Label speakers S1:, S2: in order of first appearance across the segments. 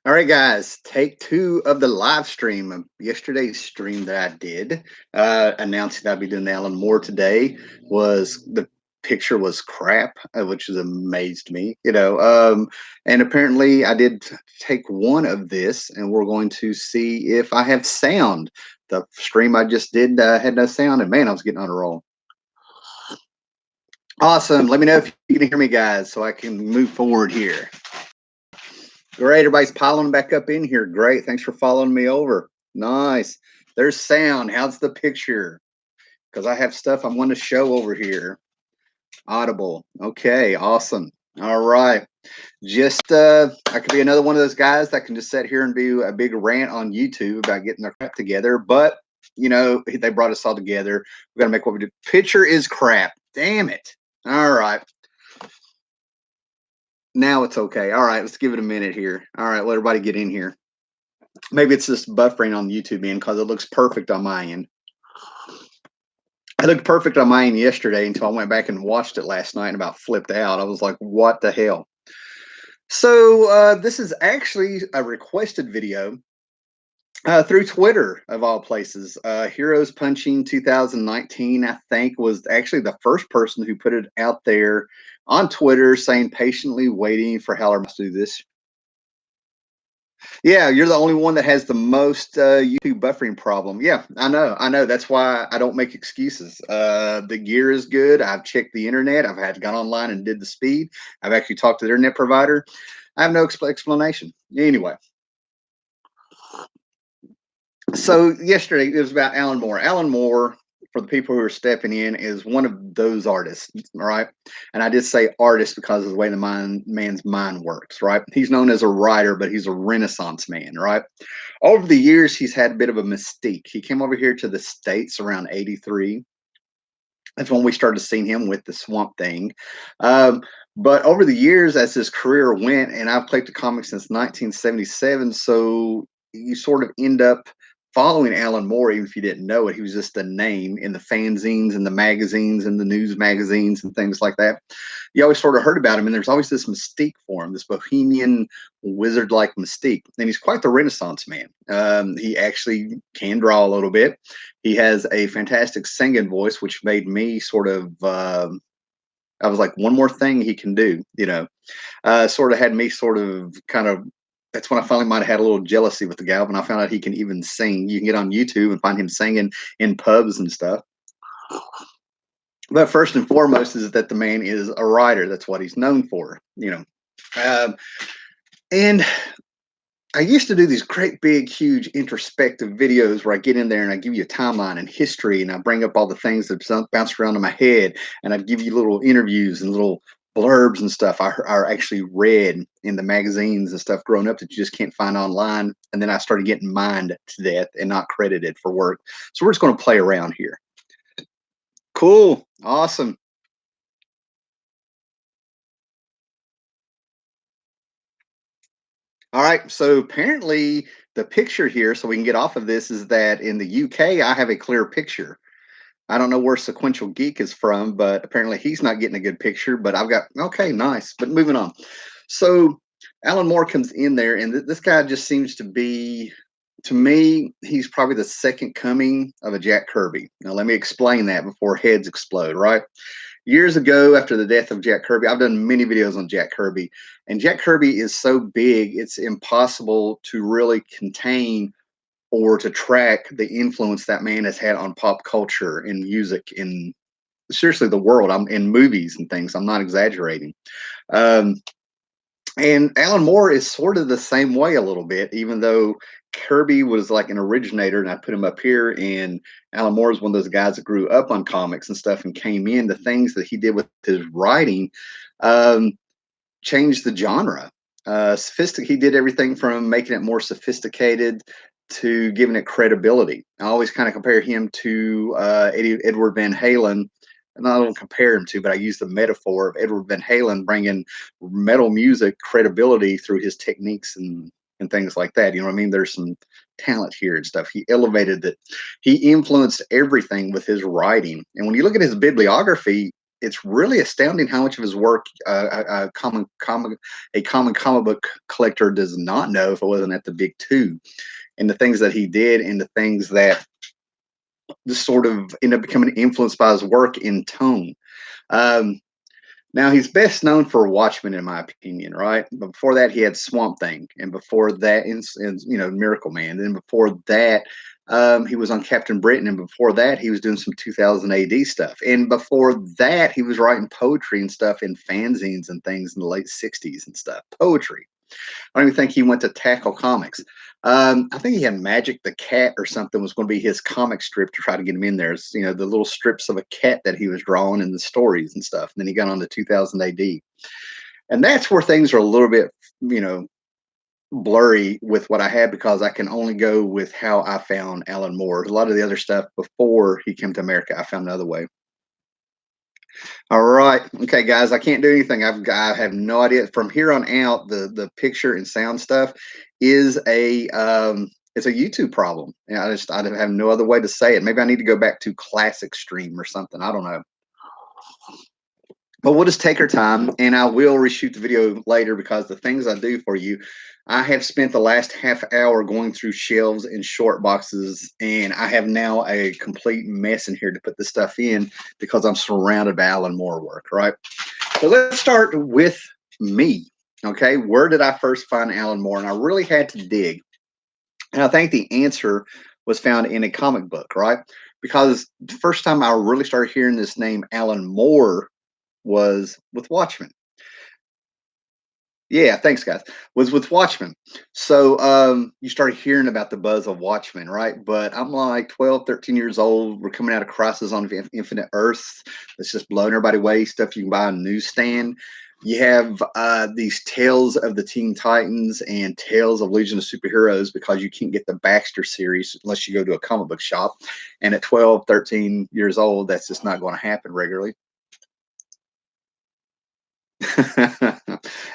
S1: All right, guys, take two of the live stream of yesterday's stream that I did, announcing that I'll be doing the Alan Moore today. Was the picture was crap, which has amazed me, and apparently I did take one of this, and we're going to see if I have sound. The stream I just did had no sound, and man, I was getting on a roll. Awesome. Let me know if you can hear me, guys, so I can move forward here. Great. Everybody's piling back up in here. Great. Thanks for following me over. Nice. There's sound. How's the picture? Because I have stuff I want to show over here. Audible. Okay. Awesome. All right. Just I could be another one of those guys that can just sit here and do a big rant on YouTube about getting their crap together. But they brought us all together. We got to make what we do. Picture is crap. Damn it. All right. Now it's okay. All right, let's give it a minute here. All right, let everybody get in here. Maybe it's just buffering on YouTube end because it looks perfect on my end. It looked perfect on my end yesterday until I went back and watched it last night and about flipped out. I was like, what the hell? So this is actually a requested video through Twitter, of all places. Heroes Punching 2019, I think, was actually the first person who put it out there on Twitter saying, patiently waiting for Howler to do this. Yeah, you're the only one that has the most YouTube buffering problem. Yeah, I know. That's why I don't make excuses. The gear is good. I've checked the internet. I've had gone online and did the speed. I've actually talked to the internet provider. I have no explanation. Anyway, so yesterday it was about Alan Moore. Alan Moore, for the people who are stepping in, is one of those artists, right? And I did say artist because of the way the man's mind works, right? He's known as a writer, but he's a Renaissance man, right? Over the years, he's had a bit of a mystique. He came over here to the States around 83. That's when we started seeing him with the Swamp Thing. But over the years, as his career went, and I've played the comics since 1977, so you sort of end up following Alan Moore, even if you didn't know it. He was just a name in the fanzines and the magazines and the news magazines and things like that. You always sort of heard about him, and there's always this mystique for him, this bohemian wizard-like mystique. And he's quite the Renaissance man. He actually can draw a little bit. He has a fantastic singing voice, which made me sort of I was like, one more thing he can do, sort of had me sort of kind of. That's when I finally might have had a little jealousy with the guy when I found out he can even sing. You can get on YouTube and find him singing in pubs and stuff. But first and foremost is that the man is a writer. That's what he's known for, and I used to do these great, big, huge introspective videos where I get in there and I give you a timeline and history, and I bring up all the things that bounce around in my head, and I'd give you little interviews and little blurbs and stuff I actually read in the magazines and stuff growing up that you just can't find online. And then I started getting mined to death and not credited for work. So we're just going to play around here. Cool. Awesome. All right. So apparently the picture here, so we can get off of this, is that in the UK, I have a clear picture. I don't know where Sequential Geek is from, but apparently he's not getting a good picture. But I've got, okay, nice. But moving on. So Alan Moore comes in there, and this guy just seems to be, to me, he's probably the second coming of a Jack Kirby. Now, let me explain that before heads explode, right? Years ago, after the death of Jack Kirby, I've done many videos on Jack Kirby, and Jack Kirby is so big, it's impossible to really contain or to track the influence that man has had on pop culture and music in seriously the world. I'm in movies and things. I'm not exaggerating. Um, and Alan Moore is sort of the same way a little bit, even though Kirby was like an originator, and I put him up here. And Alan Moore is one of those guys that grew up on comics and stuff and came in. The things that he did with his writing um, changed the genre. He did everything from making it more sophisticated to giving it credibility. I always kind of compare him to Edward Van Halen. And I don't compare him to, but I use the metaphor of Edward Van Halen bringing metal music credibility through his techniques and things like that. You know what I mean? There's some talent here and stuff. He elevated it. He influenced everything with his writing. And when you look at his bibliography, it's really astounding how much of his work a common comic book collector does not know if it wasn't at the big two, and the things that he did and the things that just sort of end up becoming influenced by his work in tone. Um, Now he's best known for Watchmen, in my opinion, right? But before that, he had Swamp Thing, and before that, Miracle Man. Then before that, he was on Captain Britain, and before that, he was doing some 2000 AD stuff. And before that, he was writing poetry and stuff in fanzines and things in the late 60s and stuff. Poetry. I don't even think he went to Tackle Comics. I think he had Magic the Cat or something was going to be his comic strip to try to get him in there. It's, the little strips of a cat that he was drawing in the stories and stuff. And then he got on to 2000 AD. And that's where things are a little bit, you know, blurry with what I had because I can only go with how I found Alan Moore. A lot of the other stuff before he came to America, I found another way. All right. Okay, guys, I can't do anything. I have no idea. From here on out, the picture and sound stuff is a it's a YouTube problem. And I have no other way to say it. Maybe I need to go back to classic stream or something. I don't know. But we'll just take our time and I will reshoot the video later because the things I do for you, I have spent the last half hour going through shelves and short boxes, and I have now a complete mess in here to put this stuff in because I'm surrounded by Alan Moore work, right? So let's start with me. Okay, where did I first find Alan Moore? And I really had to dig. And I think the answer was found in a comic book, right? Because the first time I really started hearing this name, Alan Moore, was with Watchmen. Yeah, thanks, guys. Was with Watchmen. So you started hearing about the buzz of Watchmen, right? But I'm like 12, 13 years old. We're coming out of Crisis on Infinite Earths. It's just blowing everybody away. Stuff you can buy on a newsstand. You have these Tales of the Teen Titans and Tales of Legion of Superheroes because you can't get the Baxter series unless you go to a comic book shop. And at 12, 13 years old, that's just not going to happen regularly.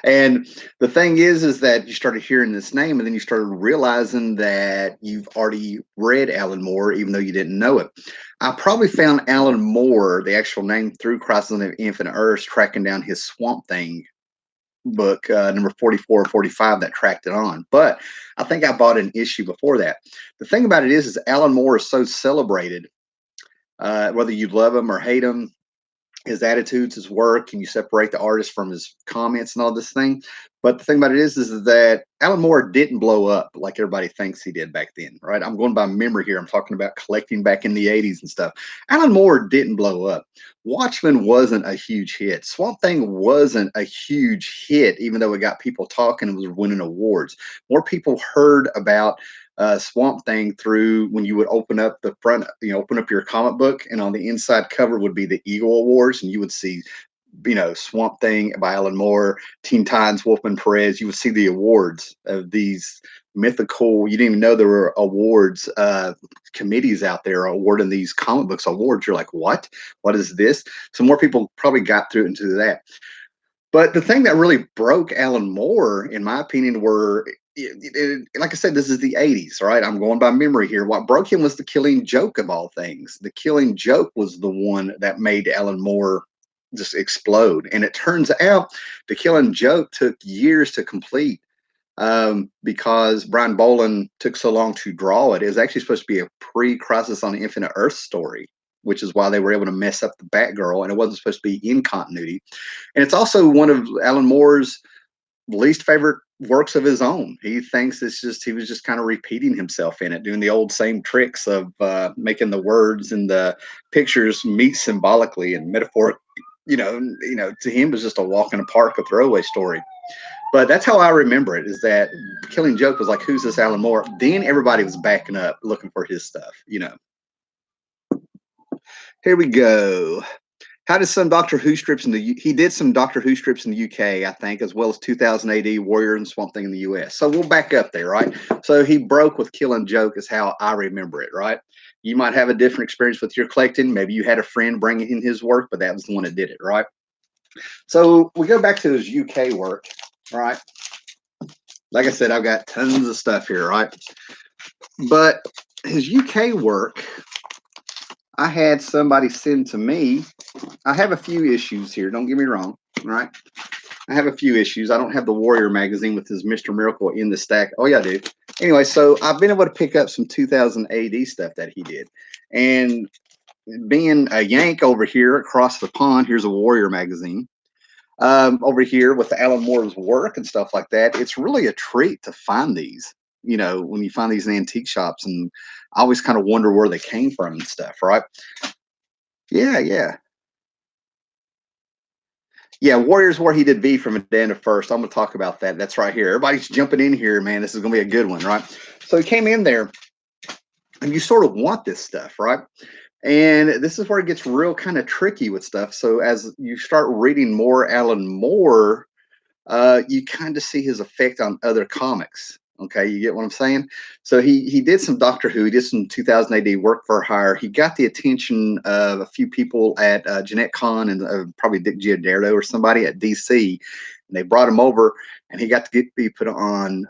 S1: And the thing is that you started hearing this name and then you started realizing that you've already read Alan Moore, even though you didn't know it. I probably found Alan Moore, the actual name, through Crisis on Infinite Earths, tracking down his Swamp Thing book, number 44 or 45, that tracked it on. But I think I bought an issue before that. The thing about it is Alan Moore is so celebrated, whether you love him or hate him, his attitudes, his work, and you separate the artist from his comments and all this thing. But the thing about it is that Alan Moore didn't blow up like everybody thinks he did back then, right? I'm going by memory here. I'm talking about collecting back in the 80s and stuff. Alan Moore didn't blow up. Watchmen wasn't a huge hit. Swamp Thing wasn't a huge hit, even though it got people talking and was winning awards. More people heard about Swamp Thing through when you would open up the front, open up your comic book, and on the inside cover would be the Eagle Awards, and you would see, Swamp Thing by Alan Moore, Teen Titans, Wolfman Perez. You would see the awards of these mythical. You didn't even know there were awards committees out there awarding these comic books awards. You're like, what? What is this? So more people probably got through into that. But the thing that really broke Alan Moore, in my opinion, were like I said, this is the 80s, right? I'm going by memory here. What broke him was the Killing Joke of all things. The Killing Joke was the one that made Alan Moore just explode. And it turns out the Killing Joke took years to complete because Brian Boland took so long to draw it. It was actually supposed to be a pre-Crisis on Infinite Earth story, which is why they were able to mess up the Batgirl, and it wasn't supposed to be in continuity. And it's also one of Alan Moore's least favorite works of his own. He thinks he was just kind of repeating himself in it, doing the old same tricks of making the words and the pictures meet symbolically and metaphoric. To him it was just a walk in the park, a throwaway story. But that's how I remember it, is that Killing Joke was like, who's this Alan Moore? Then everybody was backing up looking for his stuff. Here we go. How did some Doctor Who strips he did some Doctor Who strips in the UK, I think, as well as 2000 AD Warrior and Swamp Thing in the US. So we'll back up there, right? So he broke with Killing Joke is how I remember it, right? You might have a different experience with your collecting. Maybe you had a friend bringing in his work, but that was the one that did it, right? So we go back to his UK work, right? Like I said, I've got tons of stuff here, right? But his UK work, I had somebody send to me. I have a few issues here. Don't get me wrong. Right. I have a few issues. I don't have the Warrior magazine with his Mr. Miracle in the stack. Oh, yeah, I do. Anyway, so I've been able to pick up some 2000 AD stuff that he did. And being a Yank over here across the pond, here's a Warrior magazine. Over here with Alan Moore's work and stuff like that, it's really a treat to find these. You know, when you find these in antique shops, and I always kind of wonder where they came from and stuff, right? Yeah, yeah. Yeah, Warriors where he did V from a Dan to first. I'm gonna talk about that. That's right here. Everybody's jumping in here, man. This is gonna be a good one, right? So he came in there, and you sort of want this stuff, right? And this is where it gets real kind of tricky with stuff. So as you start reading more Alan Moore, you kind of see his effect on other comics. Okay, you get what I'm saying? So he did some Doctor Who. He did some 2000 AD work for hire. He got the attention of a few people at Jeanette Kahn and probably Dick Giordano or somebody at DC, and they brought him over, and he got to be put on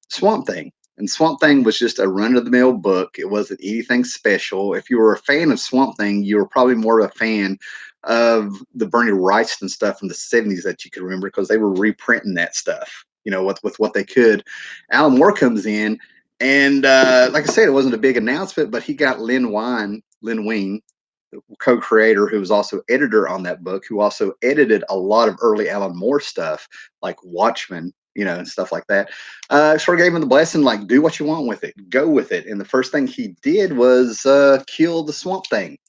S1: Swamp Thing. And Swamp Thing was just a run of the mill book. It wasn't anything special. If you were a fan of Swamp Thing, you were probably more of a fan of the Bernie Wrightson stuff from the 70s that you can remember because they were reprinting that stuff, you know, with what they could. Alan Moore comes in, and like I said, it wasn't a big announcement, but he got Lynn Wein, the co-creator, who was also editor on that book, who also edited a lot of early Alan Moore stuff, like Watchmen, you know, and stuff like that. Sort of gave him the blessing, like, do what you want with it, go with it. And the first thing he did was kill the Swamp Thing.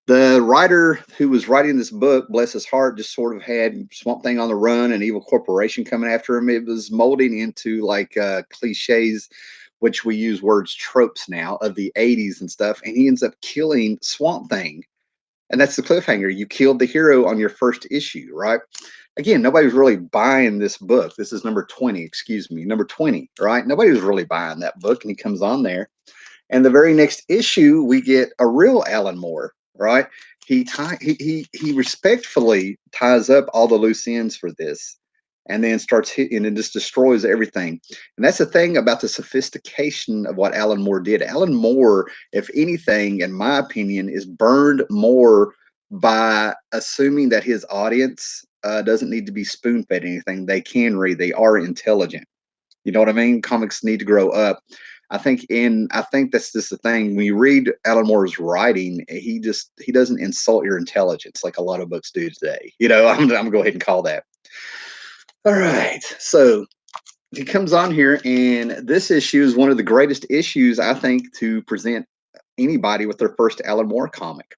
S1: The writer who was writing this book, bless his heart, just sort of had Swamp Thing on the run and evil corporation coming after him. It was molding into like cliches, which we use words tropes now of the 80s and stuff. And he ends up killing Swamp Thing. And that's the cliffhanger. You killed the hero on your first issue, right? Again, nobody was really buying this book. This is number 20, excuse me, number 20, right? Nobody was really buying that book. And he comes on there, and the very next issue, we get a real Alan Moore, right? He respectfully ties up all the loose ends for this, and then starts hitting and just destroys everything. And that's the thing about the sophistication of what Alan Moore did. Alan Moore, if anything, in my opinion, is burned more by assuming that his audience doesn't need to be spoon fed anything. They can read. They are intelligent. You know what I mean? Comics need to grow up. I think that's just the thing. When you read Alan Moore's writing, he doesn't insult your intelligence like a lot of books do today. You know, I'm gonna go ahead and call that. All right. So he comes on here, and this issue is one of the greatest issues I think to present anybody with their first Alan Moore comic.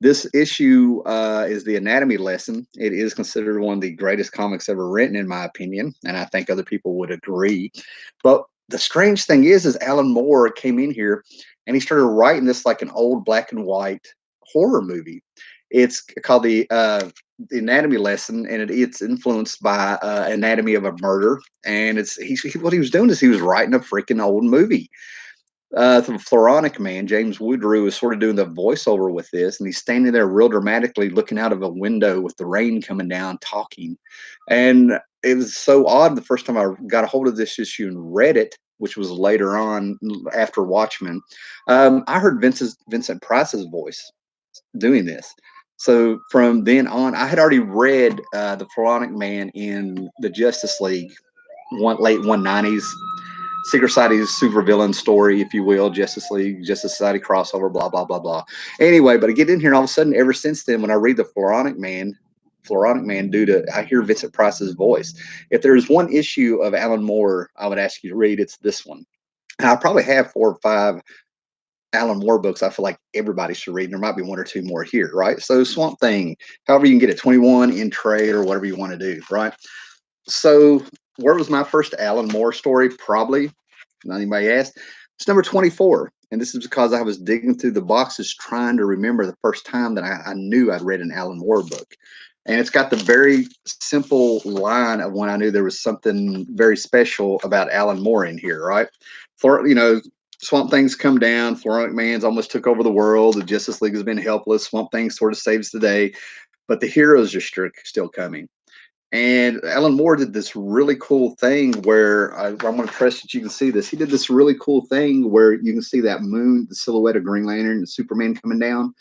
S1: This issue is the anatomy lesson. It is considered one of the greatest comics ever written, in my opinion, and I think other people would agree. But the strange thing is Alan Moore came in here and he started writing this like an old black and white horror movie. It's called the Anatomy Lesson, and it's influenced by Anatomy of a Murder. And what he was doing is he was writing a freaking old movie. The Floronic Man, James Woodrue, is sort of doing the voiceover with this, and he's standing there real dramatically looking out of a window with the rain coming down, talking. And it was so odd the first time I got a hold of this issue and read it, which was later on after Watchmen. I heard Vincent Price's voice doing this. So from then on, I had already read the Floronic Man in the Justice League, late 190s. Secret Society's supervillain story, if you will, Justice League, Justice Society crossover, blah, blah, blah, blah. Anyway, but I get in here, and all of a sudden, ever since then, when I read the Floronic Man, I hear Vincent Price's voice. If there's one issue of Alan Moore I would ask you to read, it's this one. And I probably have 4 or 5 Alan Moore books I feel like everybody should read. There might be 1 or 2 more here, right? So Swamp Thing, however you can get it, 21 in trade or whatever you want to do, right? So where was my first Alan Moore story? Probably, not anybody asked. It's number 24. And this is because I was digging through the boxes trying to remember the first time that I knew I'd read an Alan Moore book. And it's got the very simple line of when I knew there was something very special about Alan Moore in here, right? For, you know, Swamp Thing's come down, Floronic Man's almost took over the world, the Justice League has been helpless, Swamp Thing sort of saves the day, but the heroes are still coming. And Alan Moore did this really cool thing where I'm going to trust that you can see this. He did this really cool thing where you can see that moon, the silhouette of Green Lantern and Superman coming down.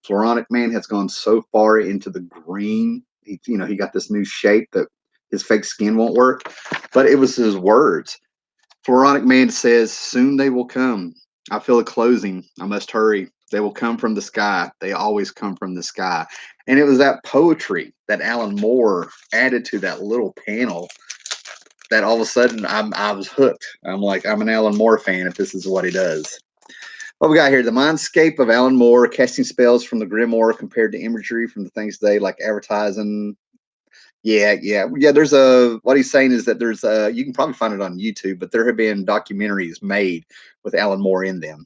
S1: Floronic Man has gone so far into the green. He got this new shape that his fake skin won't work. But it was his words. Floronic Man says, "Soon they will come. I feel it closing. I must hurry. They will come from the sky. They always come from the sky." And it was that poetry that Alan Moore added to that little panel that all of a sudden I was hooked. I'm like, I'm an Alan Moore fan if this is what he does. What we got here? The mindscape of Alan Moore, casting spells from the Grimoire compared to imagery from the things they like advertising. Yeah, yeah, yeah. There's a what he's saying is that there's a you can probably find it on YouTube, but there have been documentaries made with Alan Moore in them.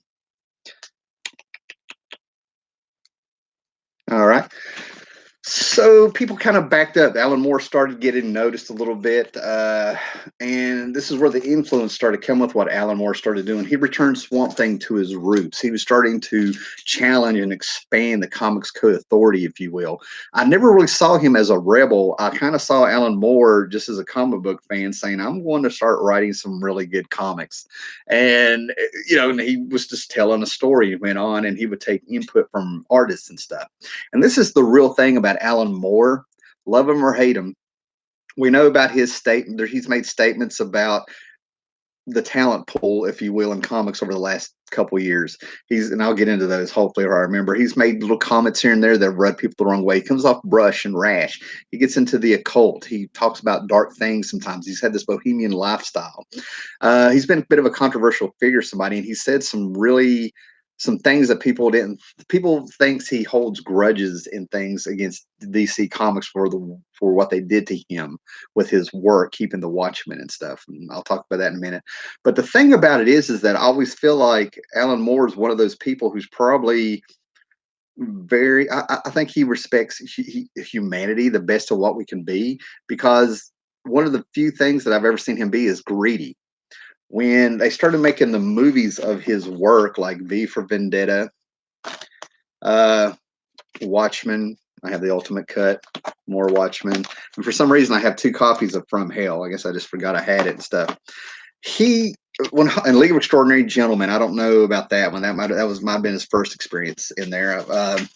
S1: All right. So people kind of backed up. Alan Moore started getting noticed a little bit, and this is where the influence started coming with what Alan Moore started doing. He returned Swamp Thing to his roots. He was starting to challenge and expand the Comics Code Authority, if you will. I never really saw him as a rebel. I kind of saw Alan Moore just as a comic book fan saying, "I'm going to start writing some really good comics," and and he was just telling a story. He went on, and he would take input from artists and stuff. And this is the real thing about Alan Moore. Love him or hate him, we know about his statement. He's made statements about the talent pool, if you will, in comics over the last couple of years. And I'll get into those hopefully, or I remember. He's made little comments here and there that rub people the wrong way. He comes off brush and rash. He gets into the occult. He talks about dark things sometimes. He's had this bohemian lifestyle. He's been a bit of a controversial figure, somebody, and he said some things that people thinks he holds grudges and things against DC Comics for what they did to him with his work keeping the Watchmen and stuff. And I'll talk about that in a minute. But the thing about it is that I always feel like Alan Moore is one of those people who's probably very I think he respects humanity the best of what we can be, because one of the few things that I've ever seen him be is greedy. When they started making the movies of his work, like V for Vendetta, uh, Watchmen, I have the ultimate cut, more Watchmen, and for some reason I have two copies of From Hell. I guess I just forgot I had it and stuff. He when and League of Extraordinary Gentlemen, I don't know about that one. Might have been his first experience in there.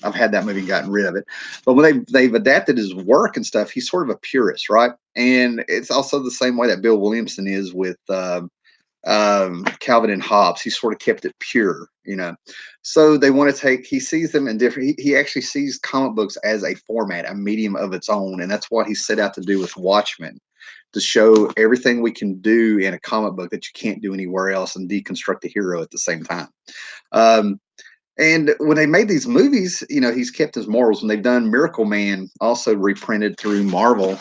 S1: I've had that movie, gotten rid of it, but when they've adapted his work and stuff, he's sort of a purist, right? And it's also the same way that Bill Williamson is with Calvin and Hobbes. He sort of kept it pure. So they want to he sees them in different, he actually sees comic books as a format, a medium of its own. And that's what he set out to do with Watchmen, to show everything we can do in a comic book that you can't do anywhere else and deconstruct the hero at the same time. Um, and when they made these movies, he's kept his morals. When they've done Miracle Man, also reprinted through Marvel,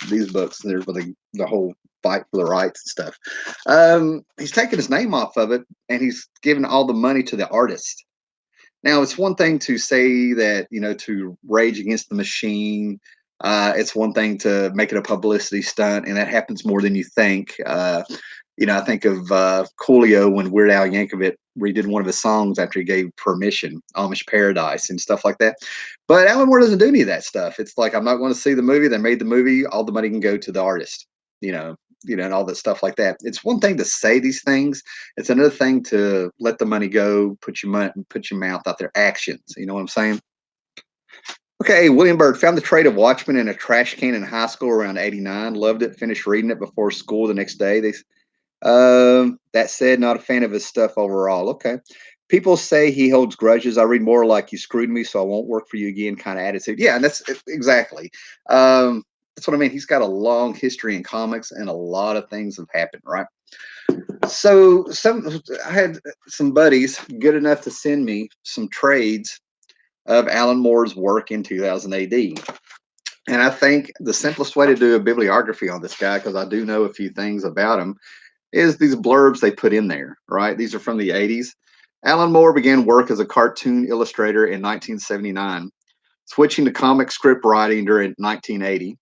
S1: these books, there's the whole fight for the rights and stuff. He's taken his name off of it, and he's given all the money to the artist. Now, it's one thing to say that, to rage against the machine. It's one thing to make it a publicity stunt, and that happens more than you think. I think of Coolio when Weird Al Yankovic redid one of his songs after he gave permission, Amish Paradise and stuff like that. But Alan Moore doesn't do any of that stuff. It's like, I'm not going to see the movie. They made the movie. All the money can go to the artist, and all that stuff like that. It's one thing to say these things. It's another thing to let the money go, put your mouth out there, actions. You know what I'm saying? Okay, William Byrd found the trade of Watchmen in a trash can in high school around '89. Loved it. Finished reading it before school the next day. That said, not a fan of his stuff overall. Okay. People say he holds grudges. I read more like "you screwed me, so I won't work for you again" kind of attitude. Yeah, and that's exactly. That's what I mean. He's got a long history in comics, and a lot of things have happened, right? So I had some buddies good enough to send me some trades of Alan Moore's work in 2000 AD. And I think the simplest way to do a bibliography on this guy, because I do know a few things about him, is these blurbs they put in there, right? These are from the 80s. Alan Moore began work as a cartoon illustrator in 1979, switching to comic script writing during 1980.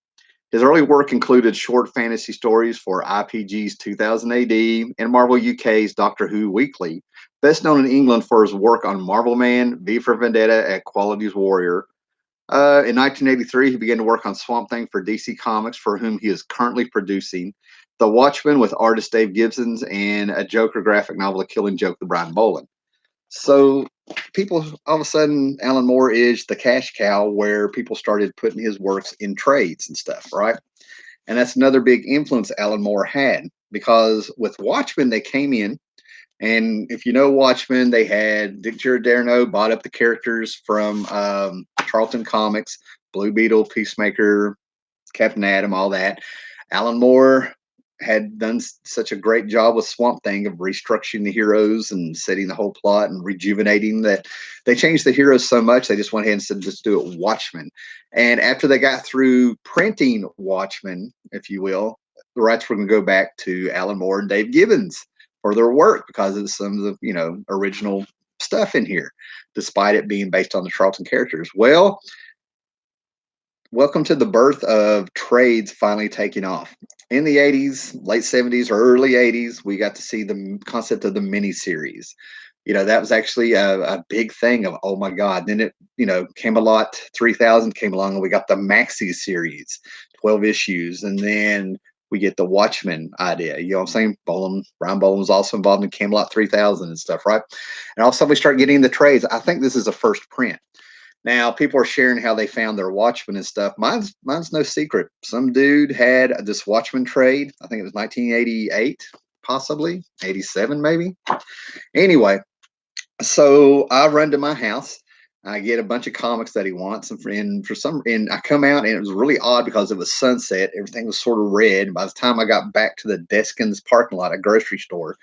S1: His early work included short fantasy stories for IPG's 2000 AD and Marvel UK's Doctor Who Weekly, best known in England for his work on Marvel Man, V for Vendetta, and Quality's Warrior. In 1983, he began to work on Swamp Thing for DC Comics, for whom he is currently producing The Watchmen with artist Dave Gibbons and a Joker graphic novel, The Killing Joke, with Brian Boland. So people, all of a sudden, Alan Moore is the cash cow where people started putting his works in trades and stuff, right? And that's another big influence Alan Moore had, because with Watchmen, they came in, and if you know Watchmen, they had Dick Giordano bought up the characters from Charlton Comics, Blue Beetle, Peacemaker, Captain Atom, all that. Alan Moore had done such a great job with Swamp Thing of restructuring the heroes and setting the whole plot and rejuvenating that they changed the heroes so much they just went ahead and said, just do it Watchmen. And after they got through printing Watchmen, if you will, the rights were going to go back to Alan Moore and Dave Gibbons for their work because of some of the original stuff in here, despite it being based on the Charlton characters. Well, welcome to the birth of trades finally taking off. In the 80s, late 70s or early 80s, we got to see the concept of the miniseries. That was actually a big thing of, oh my God. Then it, came a lot, 3000 came along and we got the maxi series, 12 issues. And then we get the Watchmen idea. You know what I'm saying? Brian Boland was also involved in Camelot 3000 and stuff, right? And also we start getting the trades. I think this is a first print. Now people are sharing how they found their Watchmen and stuff. Mine's no secret. Some dude had this Watchmen trade. I think it was 1988, possibly 87, maybe. Anyway, so I run to my house. I get a bunch of comics that he wants, and I come out, and it was really odd because it was sunset. Everything was sort of red. And by the time I got back to the Deskins parking lot, a grocery store,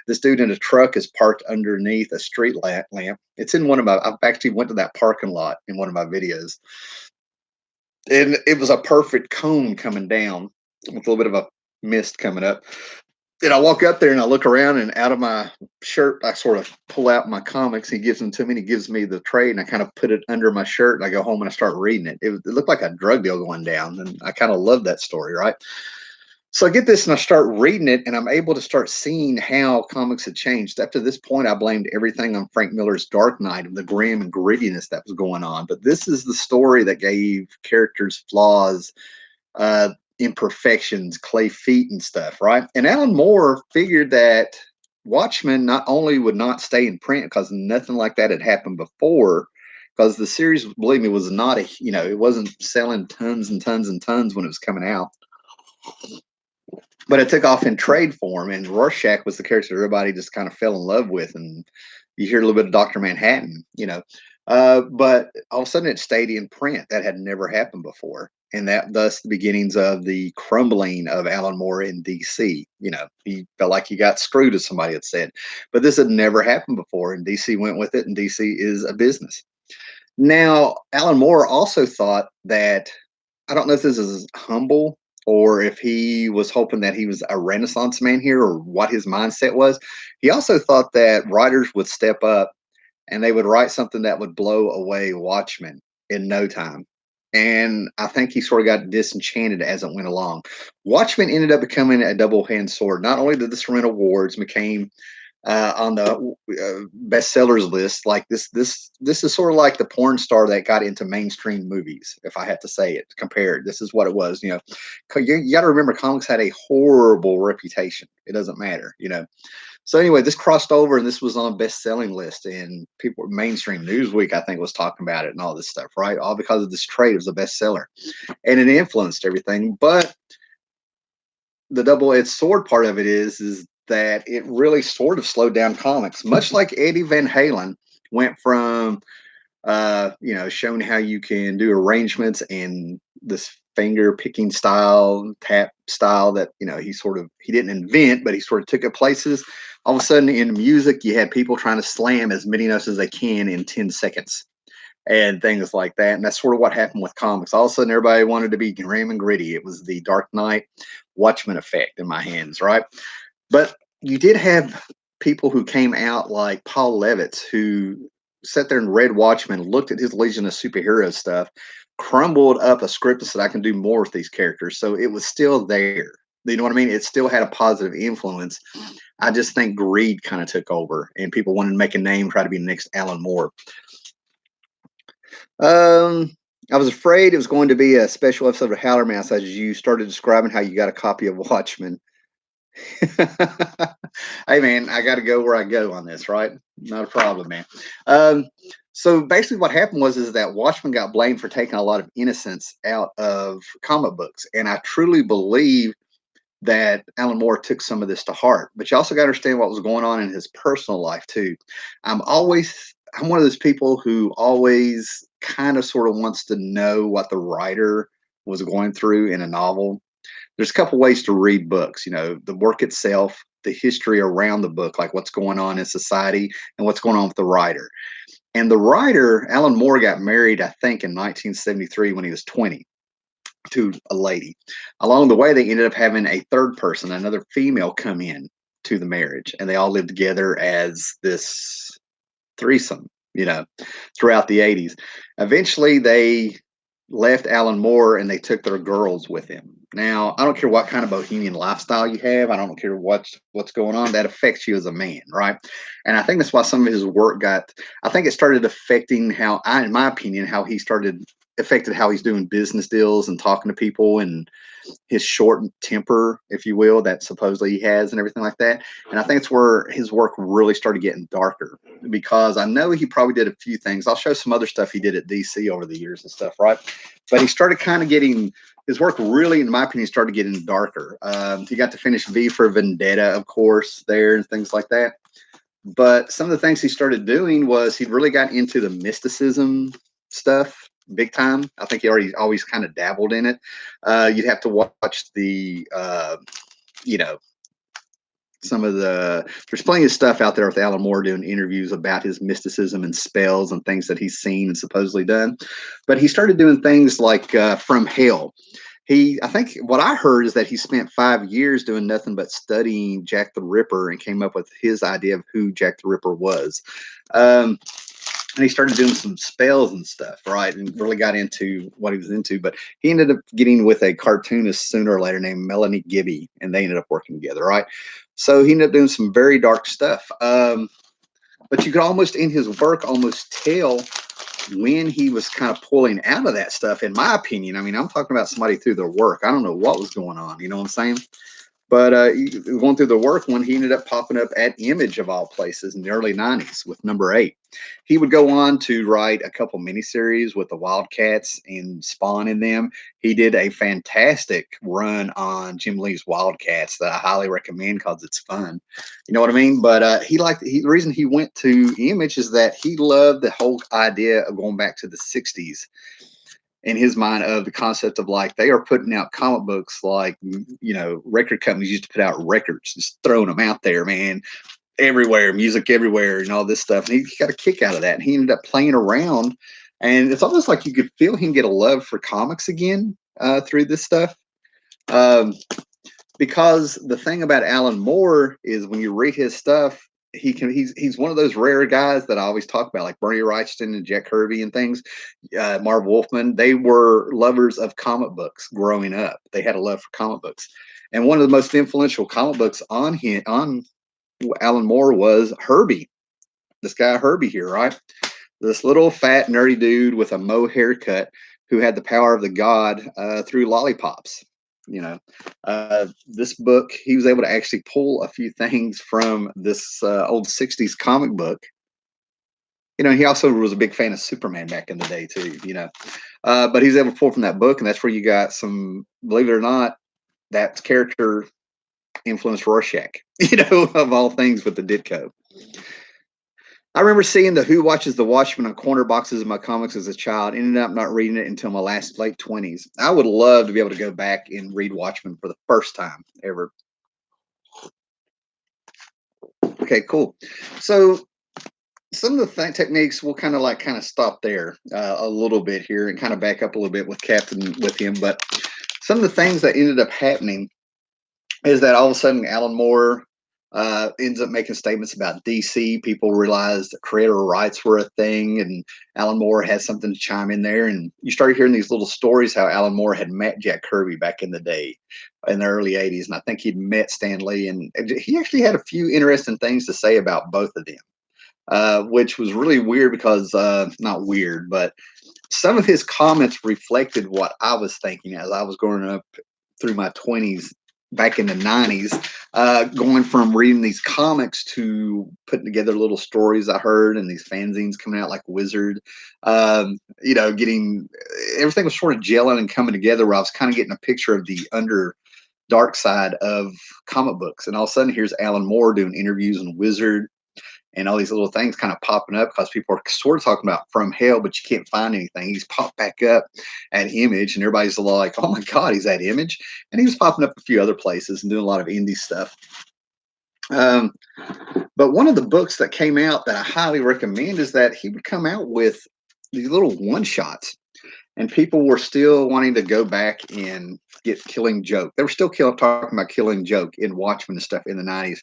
S1: this dude in a truck is parked underneath a street lamp. It's in one of my. I've actually went to that parking lot in one of my videos, and it was a perfect cone coming down with a little bit of a mist coming up. And I walk up there and I look around, and out of my shirt, I sort of pull out my comics. He gives them to me, and he gives me the trade, and I kind of put it under my shirt, and I go home and I start reading it. It looked like a drug deal going down, and I kind of love that story, right? So I get this and I start reading it, and I'm able to start seeing how comics had changed. After this point, I blamed everything on Frank Miller's Dark Knight and the grim and grittiness that was going on. But this is the story that gave characters flaws, imperfections, clay feet and stuff, right? And Alan Moore figured that Watchmen not only would not stay in print because nothing like that had happened before, because the series, believe me, was not it wasn't selling tons and tons and tons when it was coming out, but it took off in trade form. And Rorschach was the character everybody just kind of fell in love with, and you hear a little bit of Dr. Manhattan, but all of a sudden it stayed in print. That had never happened before. And that thus the beginnings of the crumbling of Alan Moore in DC. He felt like he got screwed, as somebody had said. But this had never happened before, and DC went with it, and DC is a business. Now, Alan Moore also thought that, I don't know if this is humble or if he was hoping that he was a renaissance man here or what his mindset was. He also thought that writers would step up and they would write something that would blow away Watchmen in no time. And I think he sort of got disenchanted as it went along. Watchmen ended up becoming a double-handed sword. Not only did this win awards, became on the bestsellers list. Like this is sort of like the porn star that got into mainstream movies. If I had to say it, compared, this is what it was. You got to remember, comics had a horrible reputation. It doesn't matter. So anyway, this crossed over, and this was on a best-selling list, and people, mainstream Newsweek, I think, was talking about it and all this stuff, right? All because of this trade. It was a bestseller, and it influenced everything. But the double-edged sword part of it is that it really sort of slowed down comics, much like Eddie Van Halen went from showing how you can do arrangements and this finger picking style, tap style that he didn't invent, but he sort of took it places. All of a sudden, in music, you had people trying to slam as many notes as they can in 10 seconds and things like that. And that's sort of what happened with comics. All of a sudden, everybody wanted to be grim and gritty. It was the Dark Knight Watchmen effect in my hands, right? But you did have people who came out like Paul Levitz, who sat there and read Watchmen, looked at his Legion of Superheroes stuff, crumbled up a script and said, I can do more with these characters. So it was still there. You know what I mean? It still had a positive influence. I just think greed kind of took over, and people wanted to make a name, try to be the next Alan Moore. I was afraid it was going to be a special episode of Howler Mouse as you started describing how you got a copy of Watchmen. Hey man, I got to go where I go on this, right? Not a problem, man. Um, so basically, what happened was is that Watchmen got blamed for taking a lot of innocence out of comic books, and I truly believe that Alan Moore took some of this to heart. But you also got to understand what was going on in his personal life too. I'm one of those people who always kind of sort of wants to know what the writer was going through in a novel. There's a couple ways to read books, the work itself, the history around the book, like what's going on in society and what's going on with the writer. And the writer, Alan Moore, got married, I think, in 1973 when he was 20 to a lady. Along the way, they ended up having a third person, another female, come in to the marriage, and they all lived together as this threesome, throughout the 80s. Eventually, they left Alan Moore and they took their girls with him. Now, I don't care what kind of bohemian lifestyle you have. I don't care what's going on. That affects you as a man, right? And I think that's why some of his work got. I think it started affecting in my opinion, how he started affected how he's doing business deals and talking to people and his short temper, if you will, that supposedly he has and everything like that. And I think it's where his work really started getting darker because I know he probably did a few things. I'll show some other stuff he did at DC over the years and stuff, right? But he started kind of getting his work really, in my opinion, started getting darker. He got to finish V for Vendetta, of course, there and things like that. But some of the things he started doing was he really got into the mysticism stuff big time. I think he already always kind of dabbled in it. You'd have to watch you know, some of there's plenty of stuff out there with Alan Moore doing interviews about his mysticism and spells and things that he's seen and supposedly done. But he started doing things like From Hell. I think what I heard is that he spent 5 years doing nothing but studying Jack the Ripper and came up with his idea of who Jack the Ripper was. Um, and he started doing some spells and stuff, right? And really got into what he was into. But he ended up getting with a cartoonist sooner or later named Melanie Gibby, and they ended up working together, right? So he ended up doing some very dark stuff. But you could almost, in his work, almost tell when he was kind of pulling out of that stuff, in my opinion. I mean, I'm talking about somebody through their work. I don't know what was going on. You know what I'm saying? But going through the work when he ended up popping up at Image of all places in the early 90s with number 8. He would go on to write a couple miniseries with the Wildcats and Spawn in them. He did a fantastic run on Jim Lee's Wildcats that I highly recommend because it's fun. You know what I mean? But the reason he went to Image is that he loved the whole idea of going back to the 60s in his mind of the concept of like they are putting out comic books like record companies used to put out records, just throwing them out there, man, everywhere, music everywhere, and all this stuff. And he got a kick out of that. And he ended up playing around, and it's almost like you could feel him get a love for comics again through this stuff. Um, because the thing about Alan Moore is when you read his stuff, he's one of those rare guys that I always talk about, like Bernie Wrightson and Jack Kirby and things. Marv Wolfman, they were lovers of comic books growing up. They had a love for comic books, and one of the most influential comic books on Alan Moore was Herbie. This guy Herbie here, right? This little fat nerdy dude with a mo haircut who had the power of the god through lollipops. This book, he was able to actually pull a few things from this old 60s comic book. He also was a big fan of Superman back in the day too, but he was able to pull from that book, and that's where you got some, believe it or not, that character influenced Rorschach, of all things with the Ditko. I remember seeing the Who Watches the Watchmen on corner boxes of my comics as a child. Ended up not reading it until my late 20s. I would love to be able to go back and read Watchmen for the first time ever. Okay, cool. So some of the techniques we'll kind of stop there a little bit here and kind of back up a little bit with Captain with him. But some of the things that ended up happening is that all of a sudden Alan Moore ends up making statements about DC. People realized that creator rights were a thing, and Alan Moore has something to chime in there. And you started hearing these little stories how Alan Moore had met Jack Kirby back in the day, in the early 80s. And I think he'd met Stan Lee, and he actually had a few interesting things to say about both of them, which was really weird because, not weird, but some of his comments reflected what I was thinking as I was growing up through my 20s back in the 90s, going from reading these comics to putting together little stories I heard and these fanzines coming out like Wizard. Getting everything was sort of gelling and coming together where I was kind of getting a picture of the under dark side of comic books. And all of a sudden, here's Alan Moore doing interviews on Wizard and all these little things kind of popping up because people are sort of talking about From Hell, but you can't find anything. He's popped back up at Image, and everybody's like, "Oh my God, he's at Image!" And he was popping up a few other places and doing a lot of indie stuff. Um, but one of the books that came out that I highly recommend is that he would come out with these little one shots, and people were still wanting to go back and get Killing Joke. They were still talking about Killing Joke in Watchmen and stuff in the 90s.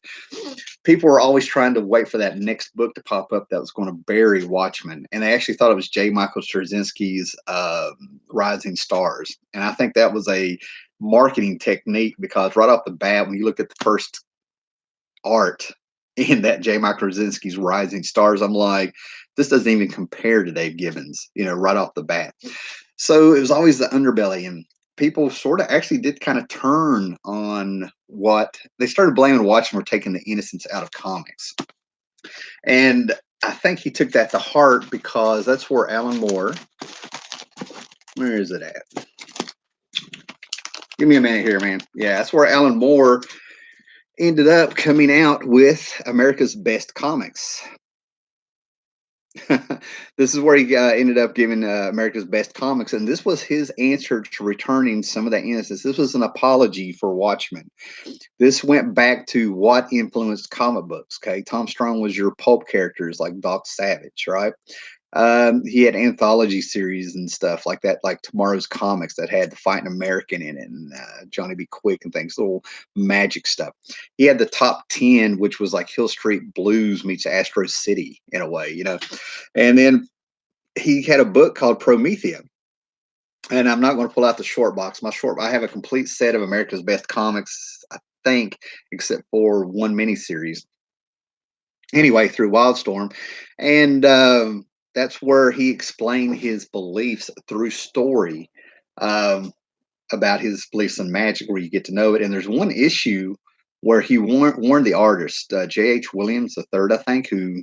S1: People were always trying to wait for that next book to pop up that was going to bury Watchmen. And they actually thought it was J. Michael Straczynski's Rising Stars. And I think that was a marketing technique because right off the bat, when you look at the first art in that J. Michael Straczynski's Rising Stars, I'm like, this doesn't even compare to Dave Gibbons, right off the bat. So it was always the underbelly, and people sort of actually did kind of turn on what they started blaming Watchmen for taking the innocence out of comics. And I think he took that to heart because that's where Alan Moore, where is it at? Give me a minute here, man. Yeah, that's where Alan Moore ended up coming out with America's Best Comics. This is where he ended up giving America's Best Comics, and this was his answer to returning some of that innocence. This was an apology for Watchmen. This went back to what influenced comic books. Okay, Tom Strong was your pulp characters like Doc Savage, right? He had anthology series and stuff like that, like Tomorrow's Comics that had the Fighting American in it and Johnny B. Quick and things, little magic stuff. He had the top 10, which was like Hill Street Blues meets Astro City in a way. And then he had a book called Promethea. And I'm not going to pull out the short box. I have a complete set of America's Best Comics, I think, except for one miniseries. Anyway, through Wildstorm. And that's where he explained his beliefs through story um, about his beliefs in magic, where you get to know it. And there's one issue where he warned the artist, J.H. Williams III, I think, who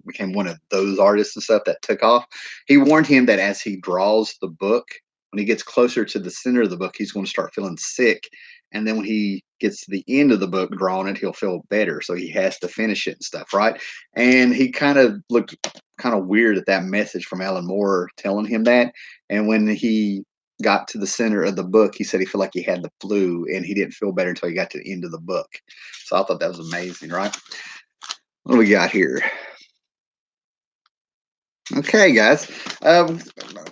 S1: became one of those artists and stuff that took off. He warned him that as he draws the book, when he gets closer to the center of the book, he's going to start feeling sick. And then when he gets to the end of the book drawing it, he'll feel better. So he has to finish it and stuff, right? And he kind of looked kind of weird at that message from Alan Moore telling him that. And when he got to the center of the book, he said he felt like he had the flu and he didn't feel better until he got to the end of the book. So I thought that was amazing, right? What do we got here? Okay, guys. I'm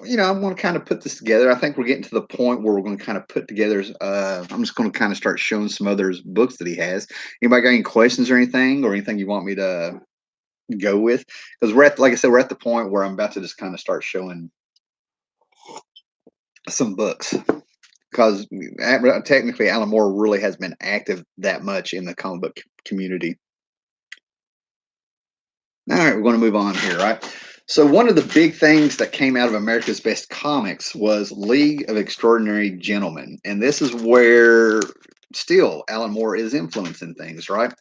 S1: going to kind of put this together. I think we're getting to the point where we're going to kind of put together. I'm just going to kind of start showing some other books that he has. Anybody got any questions or anything you want me to go with? Because like I said, we're at the point where I'm about to just kind of start showing some books. Because technically, Alan Moore really has been active that much in the comic book community. All right, we're going to move on here, right? So one of the big things that came out of America's Best Comics was League of Extraordinary Gentlemen. And this is where still Alan Moore is influencing things, right?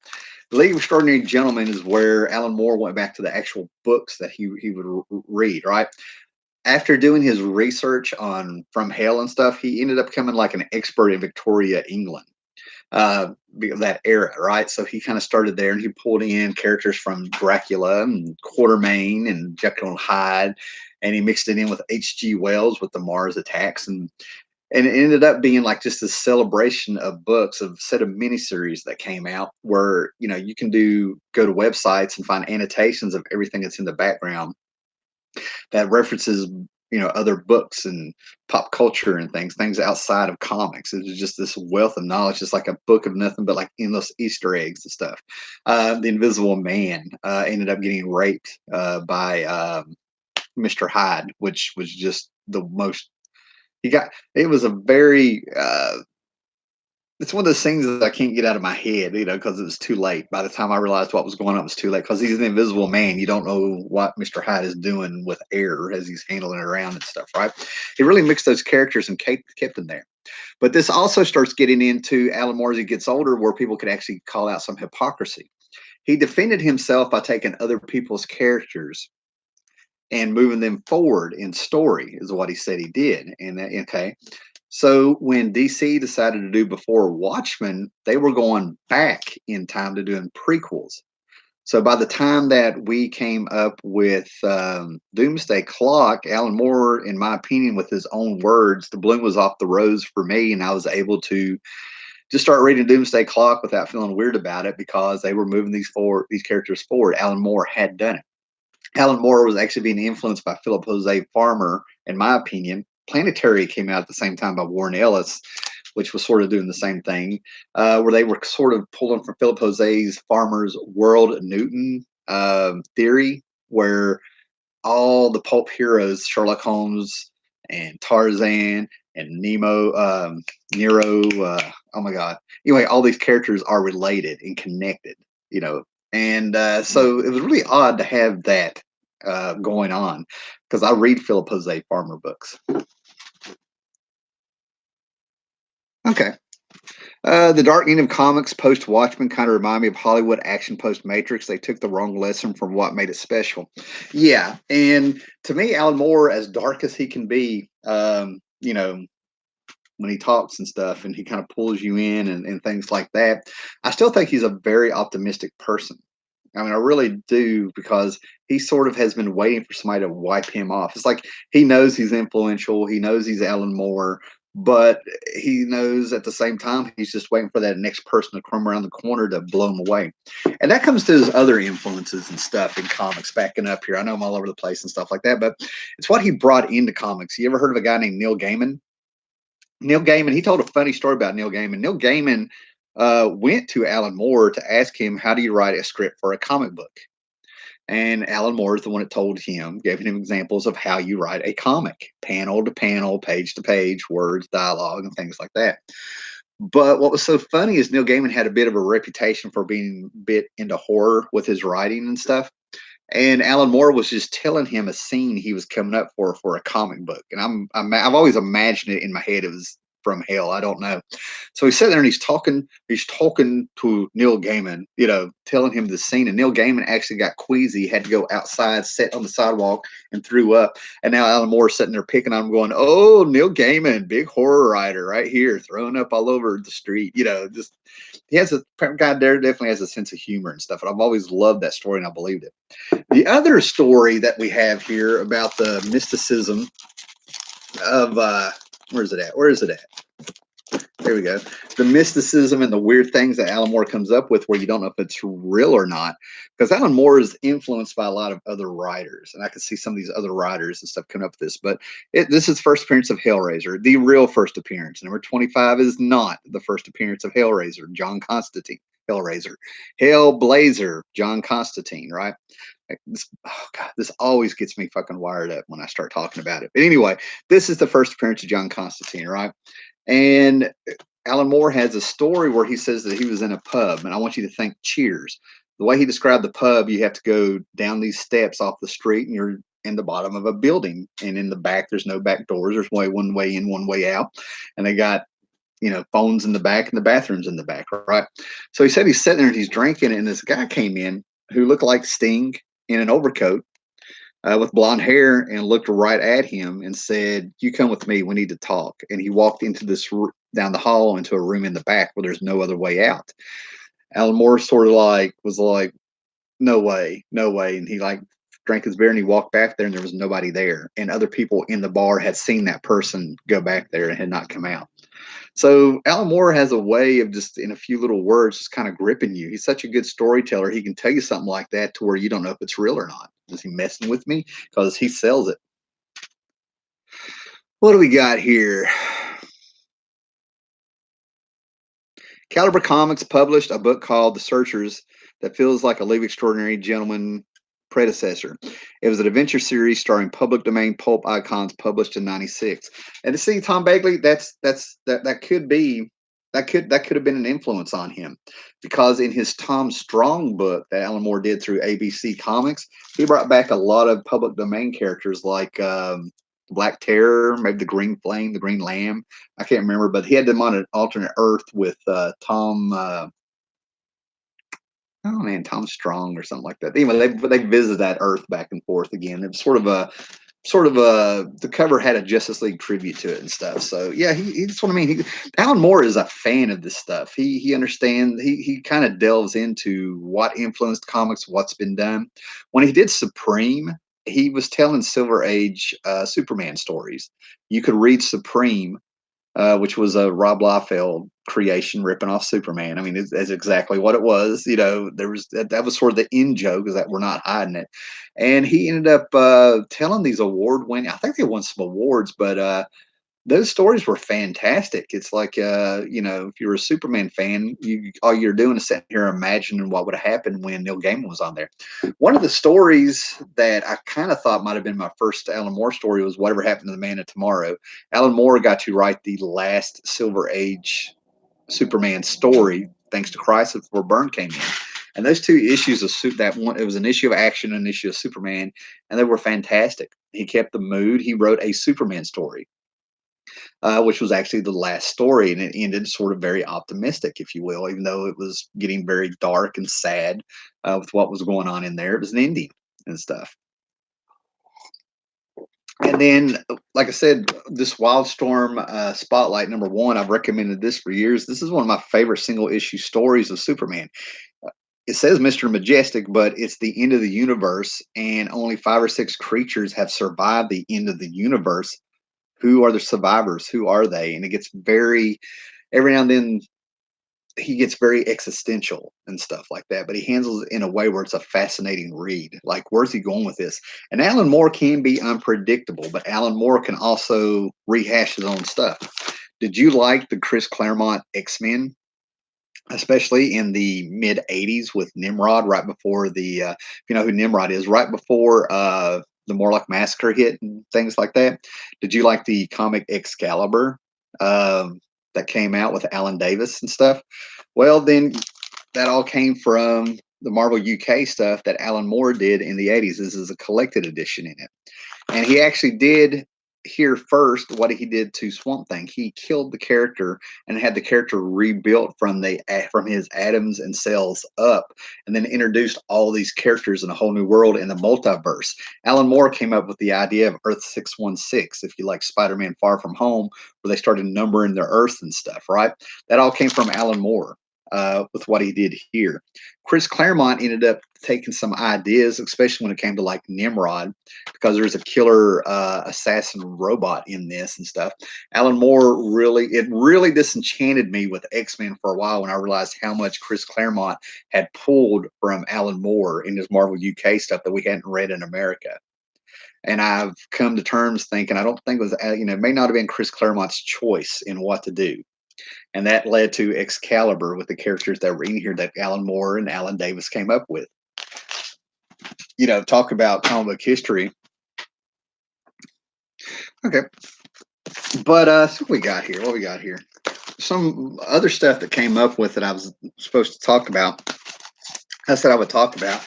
S1: League of Extraordinary Gentlemen is where Alan Moore went back to the actual books that he would read, right? After doing his research on From Hell and stuff, he ended up becoming like an expert in Victoria, England, that era, right? So he kind of started there and he pulled in characters from Dracula and Quartermain and Jekyll and Hyde, and he mixed it in with H.G. Wells with the Mars attacks, and it ended up being like just a celebration of books, of set of miniseries that came out where you can go to websites and find annotations of everything that's in the background that references other books and pop culture and things outside of comics. It was just this wealth of knowledge, just like a book of nothing but like endless Easter eggs and stuff. The Invisible Man ended up getting raped by Mr. Hyde, which was just the most. It was a very It's one of those things that I can't get out of my head, because it was too late. By the time I realized what was going on, it was too late. Because he's an invisible man, you don't know what Mr. Hyde is doing with air as he's handling it around and stuff, right? He really mixed those characters and kept them there. But this also starts getting into Alan Moore as he gets older, where people could actually call out some hypocrisy. He defended himself by taking other people's characters and moving them forward in story, is what he said he did. And okay, so when DC decided to do Before Watchmen, they were going back in time to doing prequels. So by the time that we came up with Doomsday Clock, Alan Moore, in my opinion, with his own words, the bloom was off the rose for me, and I was able to just start reading Doomsday Clock without feeling weird about it because they were moving these characters forward. Alan Moore had done it. Alan Moore was actually being influenced by Philip Jose Farmer, in my opinion. Planetary came out at the same time by Warren Ellis, which was sort of doing the same thing, where they were sort of pulling from Philip Jose's Farmer's World Newton theory, where all the pulp heroes, Sherlock Holmes and Tarzan and Nero, oh my God. Anyway, all these characters are related and connected, you know. And so it was really odd to have that going on because I read Philip Jose Farmer books. Okay. The dark end of comics post Watchmen kind of remind me of Hollywood action post Matrix. They took the wrong lesson from what made it special. Yeah, and to me, Alan Moore, as dark as he can be, when he talks and stuff, and he kind of pulls you in and things like that, I still think he's a very optimistic person. I mean, I really do because he sort of has been waiting for somebody to wipe him off. It's like he knows he's influential, he knows he's Alan Moore, but he knows at the same time he's just waiting for that next person to come around the corner to blow him away. And that comes to his other influences and stuff in comics. Backing up here, I know I'm all over the place and stuff like that, but it's what he brought into comics. You ever heard of a guy named Neil Gaiman? Neil Gaiman, he told a funny story about Neil Gaiman. Neil Gaiman went to Alan Moore to ask him, how do you write a script for a comic book? And Alan Moore is the one that told him, gave him examples of how you write a comic, panel to panel, page to page, words, dialogue, and things like that. But what was so funny is Neil Gaiman had a bit of a reputation for being a bit into horror with his writing and stuff. And Alan Moore was just telling him a scene he was coming up for a comic book, and I've always imagined it in my head. It was from hell. I don't know. So he's sitting there and he's talking. He's talking to Neil Gaiman, telling him the scene. And Neil Gaiman actually got queasy, had to go outside, sit on the sidewalk, and threw up. And now Alan Moore's sitting there picking on him, going, "Oh, Neil Gaiman, big horror writer, right here, throwing up all over the street." Just he has a guy there definitely has a sense of humor and stuff. And I've always loved that story, and I believed it. The other story that we have here about the mysticism of where is it at? Where is it at? There we go. The mysticism and the weird things that Alan Moore comes up with, where you don't know if it's real or not, because Alan Moore is influenced by a lot of other writers, and I can see some of these other writers and stuff coming up with this. But this is first appearance of Hellraiser, the real first appearance. Number 25 is not the first appearance of Hellraiser, John Constantine. Hellraiser, Hellblazer, John Constantine, right? Oh God, this always gets me fucking wired up when I start talking about it. But anyway, this is the first appearance of John Constantine, right? And Alan Moore has a story where he says that he was in a pub, and I want you to think Cheers. The way he described the pub, you have to go down these steps off the street, and you're in the bottom of a building. And in the back, there's no back doors. There's one way in, one way out. And they got phones in the back and the bathrooms in the back, right? So he said he's sitting there and he's drinking, and this guy came in who looked like Sting in an overcoat with blonde hair and looked right at him and said, "You come with me. We need to talk." And he walked into down the hall into a room in the back where there's no other way out. Alan Moore sort of was like, "No way, no way." And he drank his beer and he walked back there and there was nobody there. And other people in the bar had seen that person go back there and had not come out. So Alan Moore has a way of just in a few little words, just kind of gripping you. He's such a good storyteller. He can tell you something like that to where you don't know if it's real or not. Is he messing with me? Because he sells it. What do we got here? Caliber Comics published a book called The Searchers that feels like a Leave Extraordinary Gentleman predecessor. It was an adventure series starring public domain pulp icons published in '96. And to see Tom Bagley, that could be that could have been an influence on him, because in his Tom Strong book that Alan Moore did through ABC Comics, he brought back a lot of public domain characters like Black Terror, maybe the Green Flame, the Green Lamb. I can't remember, but he had them on an alternate Earth with Tom. Oh man, Tom Strong or something like that. Anyway, they visited that Earth back and forth again. It was sort of a the cover had a Justice League tribute to it and stuff. So yeah, that's what I mean. Alan Moore is a fan of this stuff. He understands. He kind of delves into what influenced comics, what's been done. When he did Supreme, he was telling Silver Age Superman stories. You could read Supreme, which was a Rob Liefeld creation ripping off Superman. I mean, that's exactly what it was. You know, there was that was sort of the in joke, is that we're not hiding it. And he ended up telling these award winning. I think they won some awards, but those stories were fantastic. It's like, if you're a Superman fan, all you're doing is sitting here imagining what would have happened when Neil Gaiman was on there. One of the stories that I kind of thought might have been my first Alan Moore story was Whatever Happened to the Man of Tomorrow. Alan Moore got to write the last Silver Age Superman story, thanks to Crisis, before Byrne came in. And those two issues of that one, it was an issue of action and an issue of Superman, and they were fantastic. He kept the mood. He wrote a Superman story, which was actually the last story, and it ended sort of very optimistic, if you will, even though it was getting very dark and sad with what was going on in there. It was an ending and stuff. And then, like I said, this Wildstorm Spotlight #1, I've recommended this for years. This is one of my favorite single issue stories of Superman. It says Mr. Majestic, but it's the end of the universe, and only 5 or 6 creatures have survived the end of the universe. Who are the survivors? Who are they? And it gets every now and then, he gets very existential and stuff like that, but he handles it in a way where it's a fascinating read. Like, where's he going with this? And Alan Moore can be unpredictable, but Alan Moore can also rehash his own stuff. Did you like the Chris Claremont X-Men, especially in the mid 80s with Nimrod, right before if you know who Nimrod is, right before the Morlock Massacre hit and things like that? Did you like the comic Excalibur that came out with Alan Davis and stuff? Well, then that all came from the Marvel UK stuff that Alan Moore did in the 80s. This is a collected edition in it. And he actually did here first what he did to Swamp Thing. He killed the character and had the character rebuilt from his atoms and cells up, and then introduced all these characters in a whole new world in the multiverse. Alan Moore came up with the idea of Earth 616, if you like Spider-Man Far From Home, where they started numbering their Earths and stuff, right? That all came from Alan Moore. With what he did here, Chris Claremont ended up taking some ideas, especially when it came to like Nimrod, because there's a killer assassin robot in this and stuff. Alan Moore really disenchanted me with X-Men for a while when I realized how much Chris Claremont had pulled from Alan Moore in his Marvel UK stuff that we hadn't read in America. And I've come to terms thinking I don't think it was, it may not have been Chris Claremont's choice in what to do. And that led to Excalibur with the characters that were in here that Alan Moore and Alan Davis came up with. Talk about comic book history. Okay. But so what we got here? What we got here? Some other stuff that came up with that I was supposed to talk about. I said I would talk about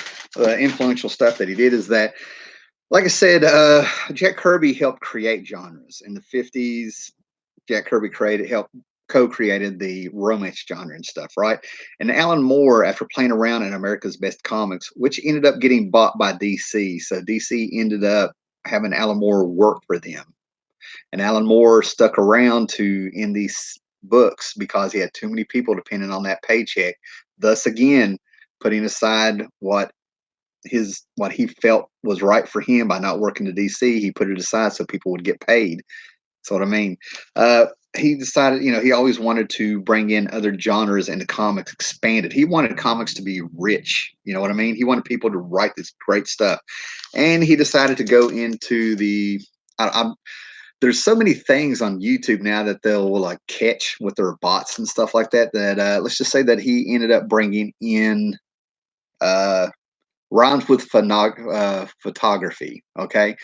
S1: influential stuff that he did is that, like I said, Jack Kirby helped create genres in the 50s. Jack Kirby helped co-created the romance genre and stuff, right? And Alan Moore, after playing around in America's Best Comics, which ended up getting bought by DC, so DC ended up having Alan Moore work for them. And Alan Moore stuck around to in these books because he had too many people depending on that paycheck. Thus, again, putting aside what he felt was right for him by not working to DC, he put it aside so people would get paid. That's what I mean. He decided, he always wanted to bring in other genres into comics, expand it. He wanted comics to be rich. You know what I mean? He wanted people to write this great stuff. And he decided to go into there's so many things on YouTube now that they'll like catch with their bots and stuff like that, that let's just say that he ended up bringing in rhymes with photography. Okay.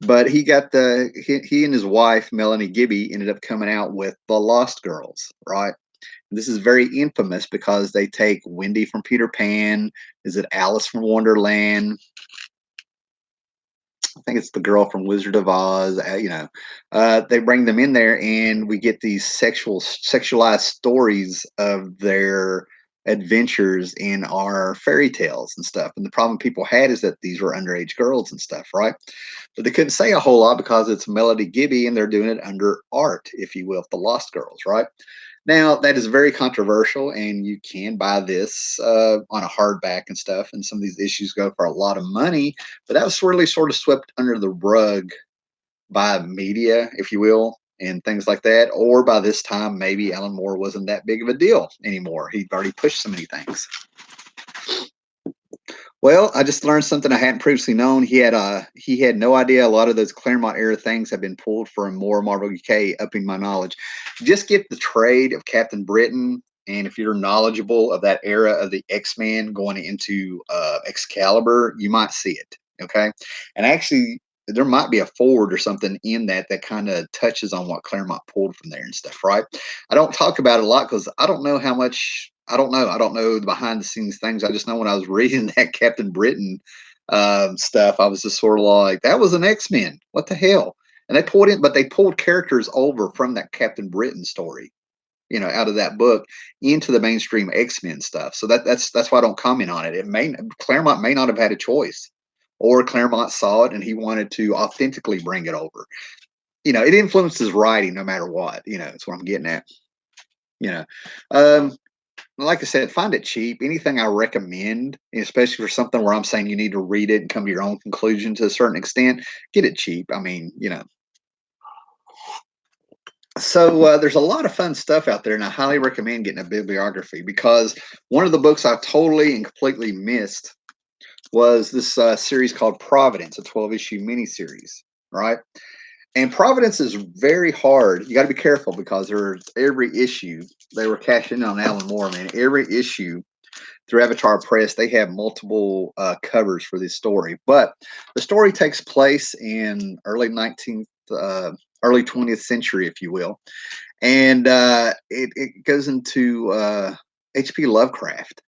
S1: But he and his wife Melanie Gibby ended up coming out with The Lost Girls, right? This is very infamous because they take Wendy from Peter Pan. Is it Alice from Wonderland? I think it's the girl from Wizard of Oz. They bring them in there, and we get these sexualized stories of their adventures in our fairy tales and stuff. And the problem people had is that these were underage girls and stuff, right? But they couldn't say a whole lot because it's Melody Gibby, and they're doing it under art, if you will, the Lost Girls, right? Now, that is very controversial, and you can buy this on a hardback and stuff. And some of these issues go for a lot of money, but that was really sort of swept under the rug by media, if you will, and things like that. Or by this time, maybe Alan Moore wasn't that big of a deal anymore. He'd already pushed so many things. Well, I just learned something I hadn't previously known. He had no idea a lot of those Claremont era things have been pulled from more Marvel UK, upping my knowledge. Just get the trade of Captain Britain, and if you're knowledgeable of that era of the X-Men going into Excalibur, you might see it. Okay, and actually, there might be a forward or something in that kind of touches on what Claremont pulled from there and stuff, right? I don't talk about it a lot because I don't know how much. I don't know. I don't know the behind the scenes things. I just know when I was reading that Captain Britain stuff, I was just sort of like, that was an X Men. What the hell? And they pulled characters over from that Captain Britain story, out of that book into the mainstream X Men stuff. So that's why I don't comment on it. Claremont may not have had a choice, or Claremont saw it and he wanted to authentically bring it over. It influences writing no matter what. That's what I'm getting at. You know, um, like I said, find it cheap. Anything I recommend, especially for something where I'm saying you need to read it and come to your own conclusion to a certain extent, get it cheap. I mean, So there's a lot of fun stuff out there, and I highly recommend getting a bibliography because one of the books I totally and completely missed was this series called Providence, a 12-issue miniseries, right? And Providence is very hard. You got to be careful because there's every issue. They were cashing in on Alan Moore, man. Every issue through Avatar Press, they have multiple covers for this story. But the story takes place in early 20th century, if you will, and it goes into H.P. Lovecraft.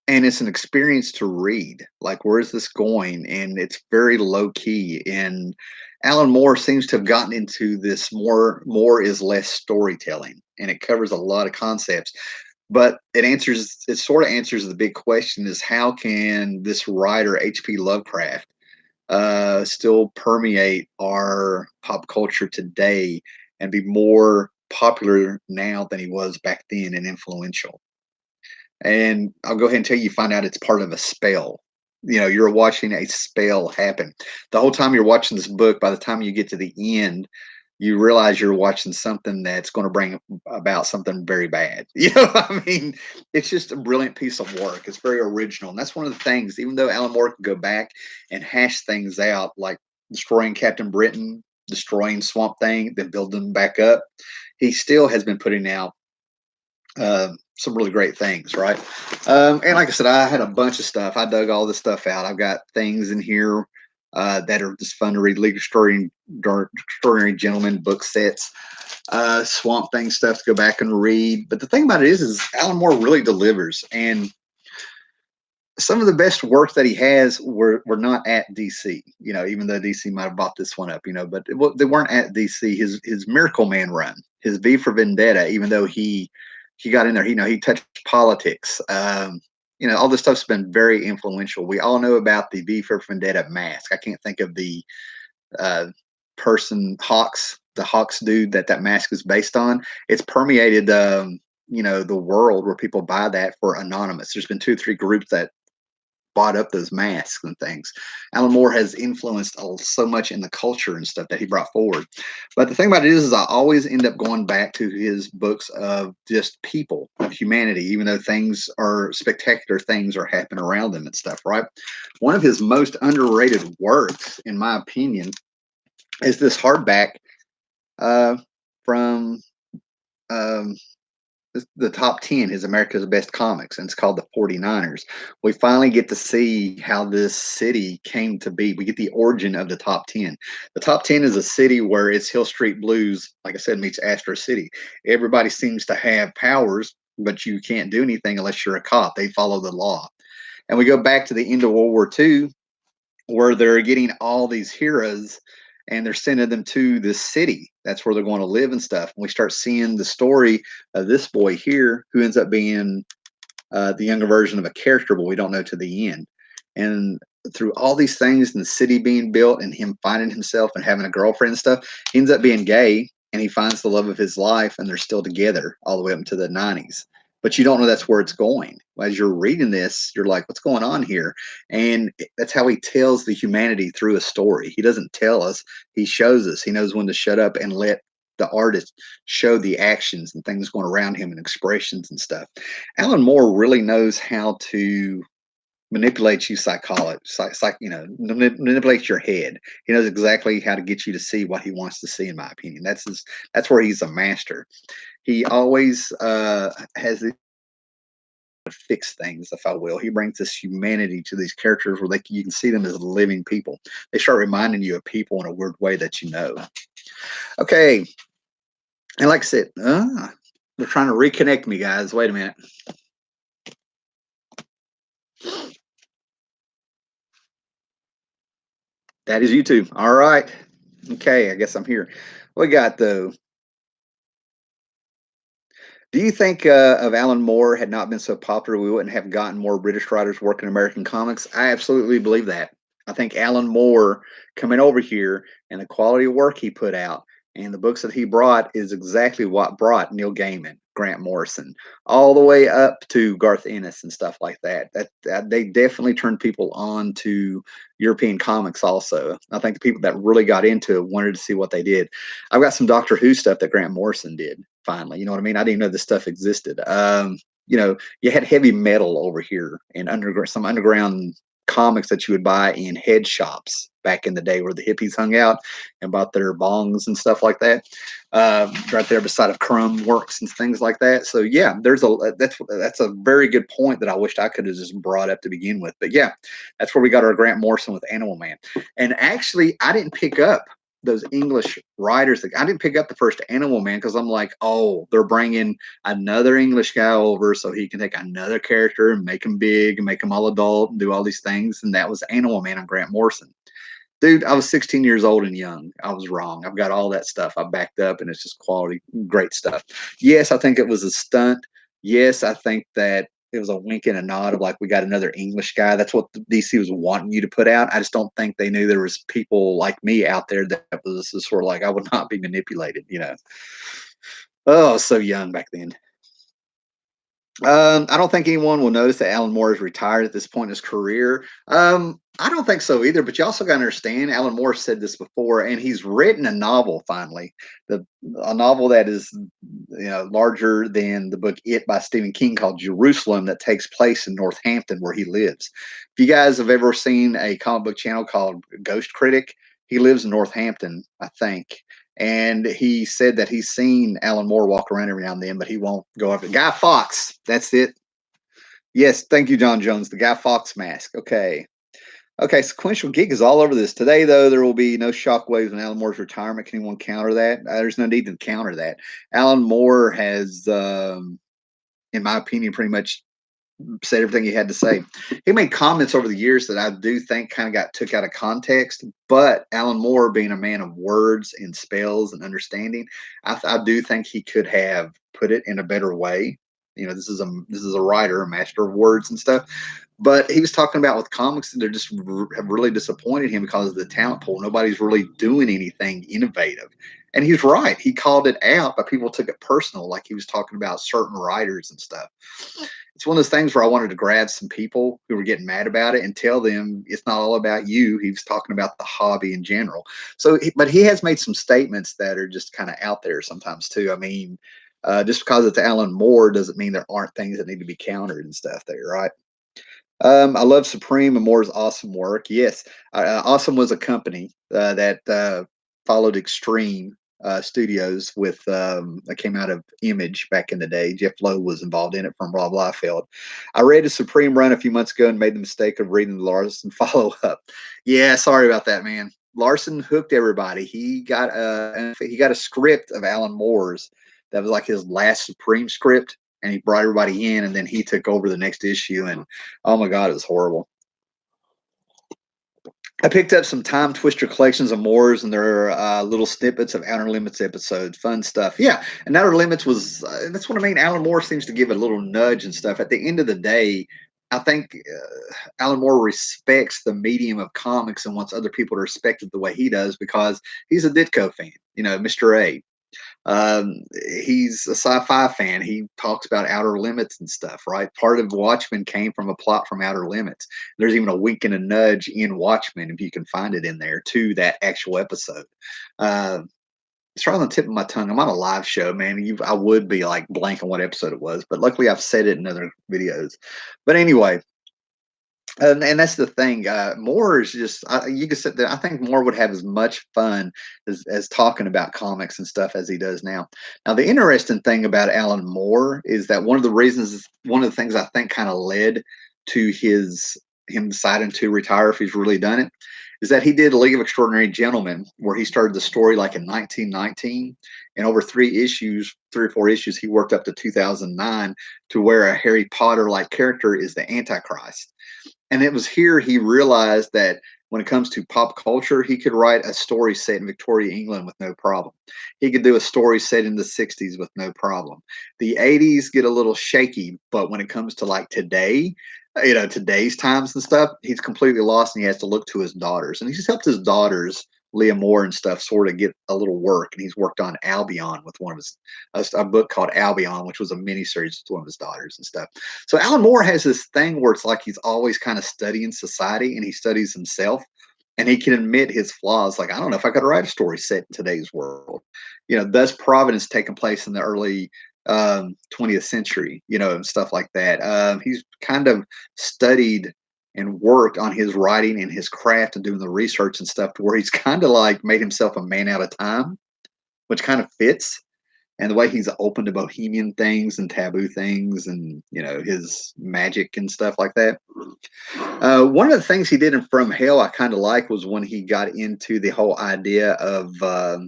S1: And it's an experience to read. Like, where is this going? And it's very low key. And Alan Moore seems to have gotten into this more is less storytelling, and it covers a lot of concepts. But it sort of answers the big question: is how can this writer H.P. Lovecraft still permeate our pop culture today and be more popular now than he was back then and influential? And I'll go ahead and tell you, find out it's part of a spell. You're watching a spell happen. The whole time you're watching this book, by the time you get to the end, you realize you're watching something that's going to bring about something very bad. I mean, it's just a brilliant piece of work. It's very original. And that's one of the things, even though Alan Moore can go back and hash things out, like destroying Captain Britain, destroying Swamp Thing, then building them back up, he still has been putting out some really great things, right? And like I said, I had a bunch of stuff. I dug all this stuff out. I've got things in here that are just fun to read. League Extraordinary Gentlemen book sets, Swamp Thing stuff to go back and read. But the thing about it is Alan Moore really delivers. And some of the best work that he has were not at DC, even though DC might have bought this one up, but they weren't at DC. His Miracle Man run, his V for Vendetta, even though he got in there, he touched politics. All this stuff's been very influential. We all know about the V for Vendetta mask. I can't think of the uh, person, the Hawks dude that mask is based on. It's permeated, the world where people buy that for anonymous. There's been 2 or 3 groups that bought up those masks and things. Alan Moore has influenced so much in the culture and stuff that he brought forward. But the thing about it is I always end up going back to his books of just people, of humanity, even though spectacular things are happening around them and stuff, right? One of his most underrated works, in my opinion, is this hardback from um, the top 10, his America's Best Comics, and it's called the 49ers. We finally get to see how this city came to be. We get the origin of the top 10. The top 10 is a city where it's Hill Street Blues, like I said, meets Astro City. Everybody seems to have powers, but you can't do anything unless you're a cop. They follow the law. And we go back to the end of World War II, where they're getting all these heroes and they're sending them to this city. That's where they're going to live and stuff. And we start seeing the story of this boy here who ends up being the younger version of a character, but we don't know to the end. And through all these things and the city being built and him finding himself and having a girlfriend and stuff, he ends up being gay and he finds the love of his life and they're still together all the way up into the 90s. But you don't know that's where it's going. As you're reading this, you're like, what's going on here? And that's how he tells the humanity through a story. He doesn't tell us, he shows us. He knows when to shut up and let the artist show the actions and things going around him and expressions and stuff. Alan Moore really knows how to manipulate you manipulate your head. He knows exactly how to get you to see what he wants to see, in my opinion. That's where he's a master. He always has to fix things, if I will. He brings this humanity to these characters where you can see them as living people. They start reminding you of people in a weird way that you know. Okay, and like I said, they're trying to reconnect me, guys. Wait a minute. That is YouTube. All right. Okay, I guess I'm here. We got though. Do you think if Alan Moore had not been so popular, we wouldn't have gotten more British writers working American comics? I absolutely believe that. I think Alan Moore coming over here and the quality of work he put out and the books that he brought is exactly what brought Neil Gaiman, Grant Morrison, all the way up to Garth Ennis and stuff like that. That they definitely turned people on to European comics. Also, I think the people that really got into it wanted to see what they did. I've got some Doctor Who stuff that Grant Morrison did. Finally, you know what I mean? I didn't know this stuff existed. You had heavy metal over here and some underground comics that you would buy in head shops back in the day where the hippies hung out and bought their bongs and stuff like that. Right there beside of Crumb Works and things like that. So yeah, that's a very good point that I wished I could have just brought up to begin with. But yeah, that's where we got our Grant Morrison with Animal Man. And actually, I didn't pick up those English writers. I didn't pick up the first Animal Man because I'm like, oh, they're bringing another English guy over so he can take another character and make him big and make him all adult and do all these things. And that was Animal Man on Grant Morrison. Dude, I was 16 years old and young. I was wrong. I've got all that stuff. I backed up and it's just quality, great stuff. Yes, I think it was a stunt. Yes, I think that it was a wink and a nod of like we got another English guy. That's what the DC was wanting you to put out. I just don't think they knew there was people like me out there that was just sort of like I would not be manipulated. Oh, I was so young back then. I don't think anyone will notice that Alan Moore is retired at this point in his career. I don't think so either. But you also got to understand, Alan Moore said this before, and he's written a novel finally, a novel that is larger than the book It by Stephen King called Jerusalem that takes place in Northampton where he lives. If you guys have ever seen a comic book channel called Ghost Critic, he lives in Northampton, I think. And he said that he's seen Alan Moore walk around every now and then, but he won't go up. Guy Fawkes, that's it. Yes, thank you, John Jones. The Guy Fawkes mask. Okay. Okay, sequential geek is all over this. Today, though, there will be no shockwaves in Alan Moore's retirement. Can anyone counter that? There's no need to counter that. Alan Moore has, in my opinion, pretty much said everything he had to say. He made comments over the years that I do think kind of got took out of context, but Alan Moore, being a man of words and spells and understanding, I do think he could have put it in a better way. This is a writer, a master of words and stuff. But he was talking about with comics that they're just have really disappointed him because of the talent pool. Nobody's really doing anything innovative. And he's right. He called it out, but people took it personal, like he was talking about certain writers and stuff. It's one of those things where I wanted to grab some people who were getting mad about it and tell them it's not all about you. He was talking about the hobby in general. So, but he has made some statements that are just kind of out there sometimes too. I mean, just because it's Alan Moore doesn't mean there aren't things that need to be countered and stuff there, right? I love Supreme and Moore's awesome work. Yes, Awesome was a company that followed Extreme. Studios with that came out of Image back in the day. Jeff Lowe was involved in it from Rob Liefeld. I read his Supreme run a few months ago and made the mistake of reading the Larson follow up. Yeah, sorry about that, man. Larson hooked everybody. He got a script of Alan Moore's that was like his last Supreme script, and he brought everybody in, and then he took over the next issue, and oh my god, it was horrible. I picked up some Time Twister collections of Moore's, and there are little snippets of Outer Limits episodes, fun stuff. Yeah, and Outer Limits was that's what I mean. Alan Moore seems to give a little nudge and stuff. At the end of the day, I think Alan Moore respects the medium of comics and wants other people to respect it the way he does because he's a Ditko fan, Mr. A. He's a sci-fi fan. He talks about Outer Limits and stuff, right? Part of Watchmen came from a plot from Outer Limits. There's even a wink and a nudge in Watchmen, if you can find it in there, to that actual episode. Uh, it's right on the tip of my tongue. I'm on a live show, man. I would be like blank on what episode it was, but luckily I've said it in other videos. But anyway, and that's the thing. Moore is just you can sit there. I think Moore would have as much fun as talking about comics and stuff as he does now. Now, the interesting thing about Alan Moore is that one of the things I think kind of led to him deciding to retire if he's really done it, is that he did League of Extraordinary Gentlemen, where he started the story like in 1919, and over 3 or 4 issues, he worked up to 2009 to where a Harry Potter like character is the Antichrist. And it was here he realized that when it comes to pop culture, he could write a story set in Victoria, England with no problem. He could do a story set in the 60s with no problem. The 80s get a little shaky, but when it comes to like today, today's times and stuff, he's completely lost and he has to look to his daughters. And he's helped his daughters, Leah Moore and stuff, sort of get a little work. And he's worked on Albion with one of a book called Albion, which was a miniseries with one of his daughters and stuff. So Alan Moore has this thing where it's like he's always kind of studying society and he studies himself and he can admit his flaws. Like, I don't know if I could write a story set in today's world. Thus Providence taking place in the early 20th century, and stuff like that. He's kind of studied and worked on his writing and his craft and doing the research and stuff to where he's kind of like made himself a man out of time, which kind of fits. And the way he's open to bohemian things and taboo things and, his magic and stuff like that. One of the things he did in From Hell I kind of like was when he got into the whole idea of, of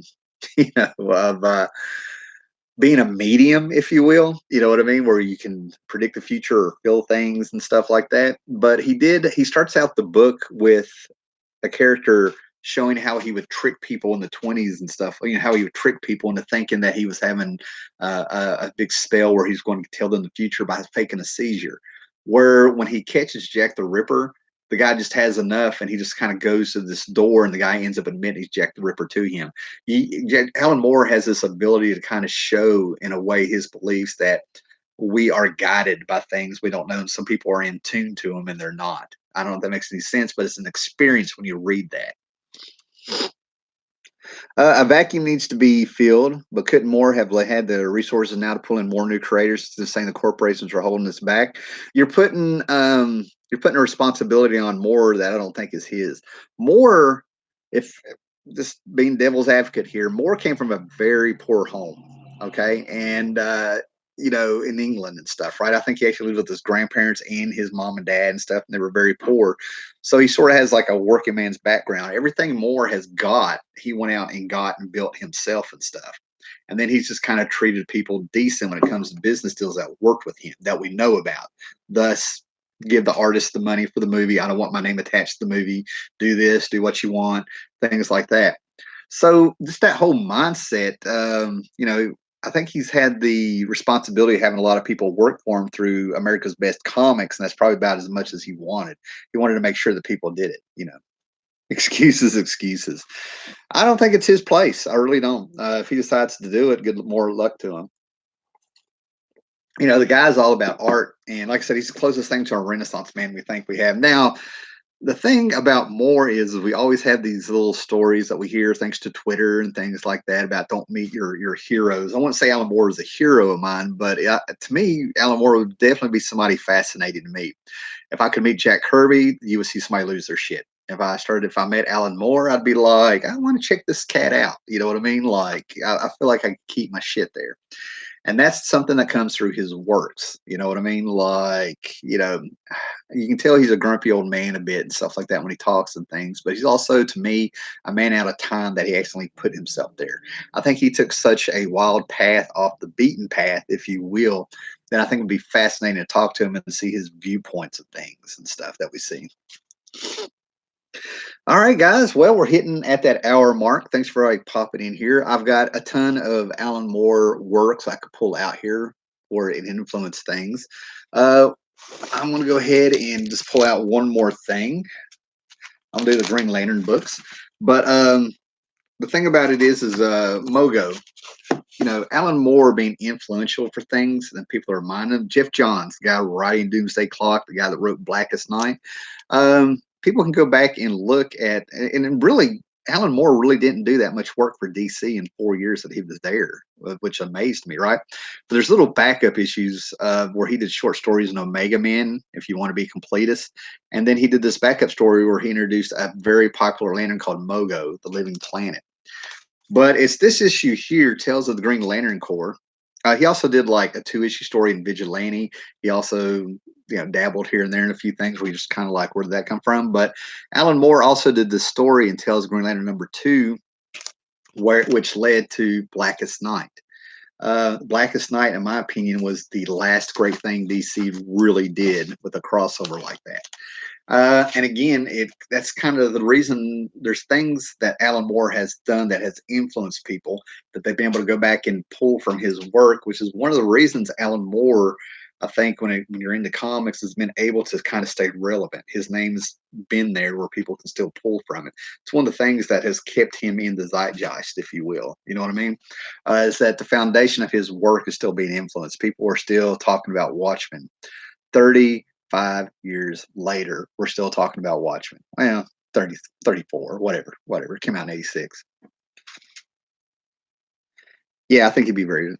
S1: being a medium, if you will, you know what I mean, where you can predict the future or feel things and stuff like that. But he starts out the book with a character showing how he would trick people in the 20s and stuff, how he would trick people into thinking that he was having a big spell where he's going to tell them the future by faking a seizure. Where when he catches Jack the Ripper, the guy just has enough and he just kind of goes to this door and the guy ends up admitting he's Jack the Ripper to him. Alan Moore has this ability to kind of show in a way his beliefs that we are guided by things we don't know. And some people are in tune to them and they're not. I don't know if that makes any sense, but it's an experience when you read that. A vacuum needs to be filled, but couldn't Moore have had the resources now to pull in more new creators instead of saying the corporations are holding us back? You're putting a responsibility on Moore that I don't think is his. Moore, if just being devil's advocate here, Moore came from a very poor home, okay, and in England and stuff, right? I think he actually lived with his grandparents and his mom and dad and stuff, and they were very poor. So he sort of has like a working man's background. Everything Moore has got, he went out and got and built himself and stuff. And then he's just kind of treated people decent when it comes to business deals that worked with him that we know about. Thus, give the artist the money for the movie. I don't want my name attached to the movie. Do this, do what you want, things like that. So just that whole mindset, I think he's had the responsibility of having a lot of people work for him through America's Best Comics, and that's probably about as much as he wanted. He wanted to make sure that people did it. Excuses, excuses. I don't think it's his place. I really don't. If he decides to do it, good more luck to him. The guy's all about art, and like I said, he's the closest thing to a Renaissance man we think we have now. The thing about Moore is we always have these little stories that we hear thanks to Twitter and things like that about don't meet your heroes. I wouldn't say Alan Moore is a hero of mine, but to me, Alan Moore would definitely be somebody fascinating to meet. If I could meet Jack Kirby, you would see somebody lose their shit. If I met Alan Moore, I'd be like, I want to check this cat out. You know what I mean? Like, I feel like I could keep my shit there. And that's something that comes through his works. You know what I mean? Like, you can tell he's a grumpy old man a bit and stuff like that when he talks and things, but he's also, to me, a man out of time that he actually put himself there. I think he took such a wild path off the beaten path, if you will, that I think it would be fascinating to talk to him and see his viewpoints of things and stuff that we see. All right, guys. Well, we're hitting at that hour mark. Thanks for like popping in here. I've got a ton of Alan Moore works I could pull out here where it influenced things. Uh, I'm going to go ahead and just pull out one more thing. I'll do the Green Lantern books, but the thing about it is Mogo. Alan Moore being influential for things, and people are reminding him. Jeff Johns, the guy writing Doomsday Clock, the guy that wrote Blackest Night. People can go back and look at, and really, Alan Moore really didn't do that much work for DC in 4 years that he was there, which amazed me, right? But there's little backup issues where he did short stories in Omega Men, if you want to be completist. And then he did this backup story where he introduced a very popular lantern called Mogo, the Living Planet. But it's this issue here, Tales of the Green Lantern Corps. He also did like a two-issue story in Vigilante. He also, dabbled here and there in a few things where you just kind of like, where did that come from? But Alan Moore also did this story in Tales of Green Lantern #2, which led to Blackest Night. Blackest Night, in my opinion, was the last great thing DC really did with a crossover like that. And again, that's kind of the reason there's things that Alan Moore has done that has influenced people that they've been able to go back and pull from his work, which is one of the reasons Alan Moore, I think, when you're into comics, has been able to kind of stay relevant. His name's been there where people can still pull from it. It's one of the things that has kept him in the zeitgeist, if you will. You know what I mean? Is that the foundation of his work is still being influenced. People are still talking about Watchmen. 35 years later, we're still talking about Watchmen. Well, 30, 34, whatever. It came out in 86. Yeah, I think he'd be very good.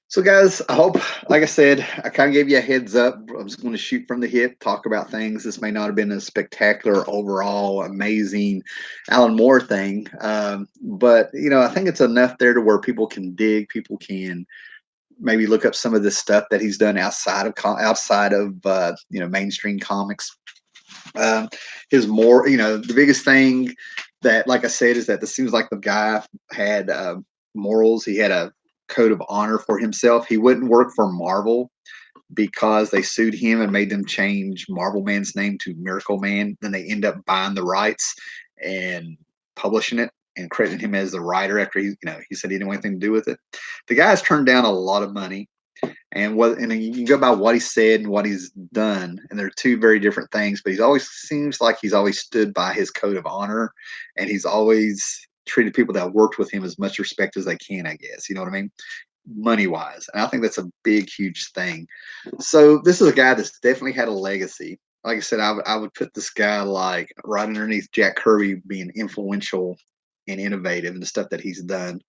S1: So, guys, I hope, like I said, I kind of gave you a heads up. I'm just going to shoot from the hip, talk about things. This may not have been a spectacular, overall, amazing Alan Moore thing, but I think it's enough there to where people can dig, people can maybe look up some of this stuff that he's done outside of mainstream comics. Um, his more the biggest thing that, like I said, is that this seems like the guy had morals. He had a code of honor for himself. He wouldn't work for Marvel because they sued him and made them change Marvel Man's name to Miracle Man. Then they end up buying the rights and publishing it and crediting him as the writer after he said he didn't want anything to do with it. The guy's turned down a lot of money, and you can go by what he said and what he's done, and they're two very different things. But he's always seems like he's always stood by his code of honor, and he's always treated people that worked with him as much respect as they can. I guess you know what I mean, money wise, and I think that's a big, huge thing. So this is a guy that's definitely had a legacy. Like I said, I would put this guy like right underneath Jack Kirby being influential and innovative in the stuff that he's done.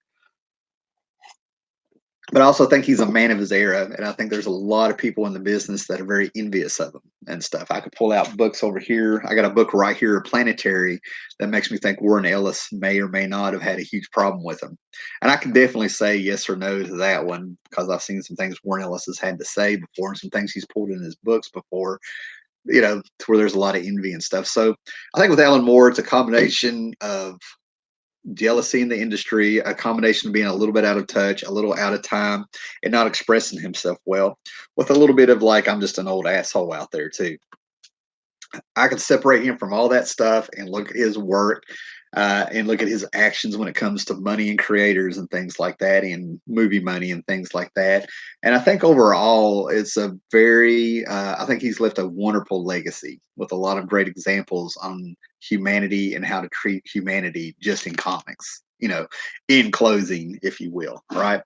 S1: But I also think he's a man of his era, and I think there's a lot of people in the business that are very envious of him and stuff. I could pull out books over here. I got a book right here, Planetary, that makes me think Warren Ellis may or may not have had a huge problem with him. And I can definitely say yes or no to that one because I've seen some things Warren Ellis has had to say before and some things he's pulled in his books before, to where there's a lot of envy and stuff. So I think with Alan Moore, it's a combination of jealousy in the industry, a combination of being a little bit out of touch, a little out of time, and not expressing himself well, with a little bit of like, I'm just an old asshole out there too. I can separate him from all that stuff and look at his work and look at his actions when it comes to money and creators and things like that, and movie money and things like that. And I think overall, it's a very, I think he's left a wonderful legacy with a lot of great examples on humanity and how to treat humanity just in comics, in closing, if you will, right?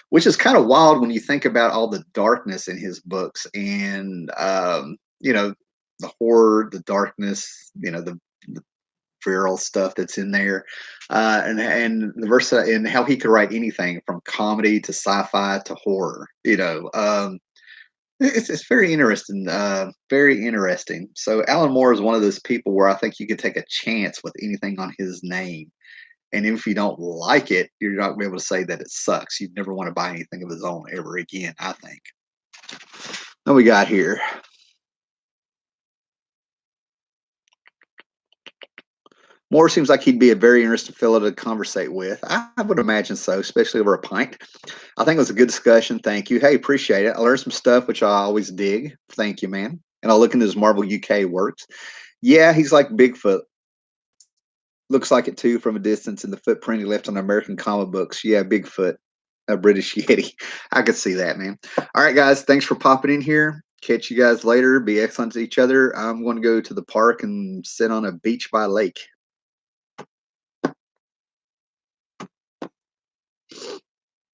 S1: Which is kind of wild when you think about all the darkness in his books and, the horror, the darkness, the virile stuff that's in there, and the versa, and how he could write anything from comedy to sci-fi to horror. It's very interesting. Very interesting. So Alan Moore is one of those people where I think you could take a chance with anything on his name. And if you don't like it, you're not gonna be able to say that it sucks. You'd never want to buy anything of his own ever again, I think. What we got here? Moore seems like he'd be a very interesting fellow to conversate with. I would imagine so, especially over a pint. I think it was a good discussion. Thank you. Hey, appreciate it. I learned some stuff, which I always dig. Thank you, man. And I'll look into his Marvel UK works. Yeah, he's like Bigfoot. Looks like it too from a distance in the footprint he left on American comic books. Yeah, Bigfoot, a British Yeti. I could see that, man. All right, guys, thanks for popping in here. Catch you guys later. Be excellent to each other. I'm going to go to the park and sit on a beach by a lake.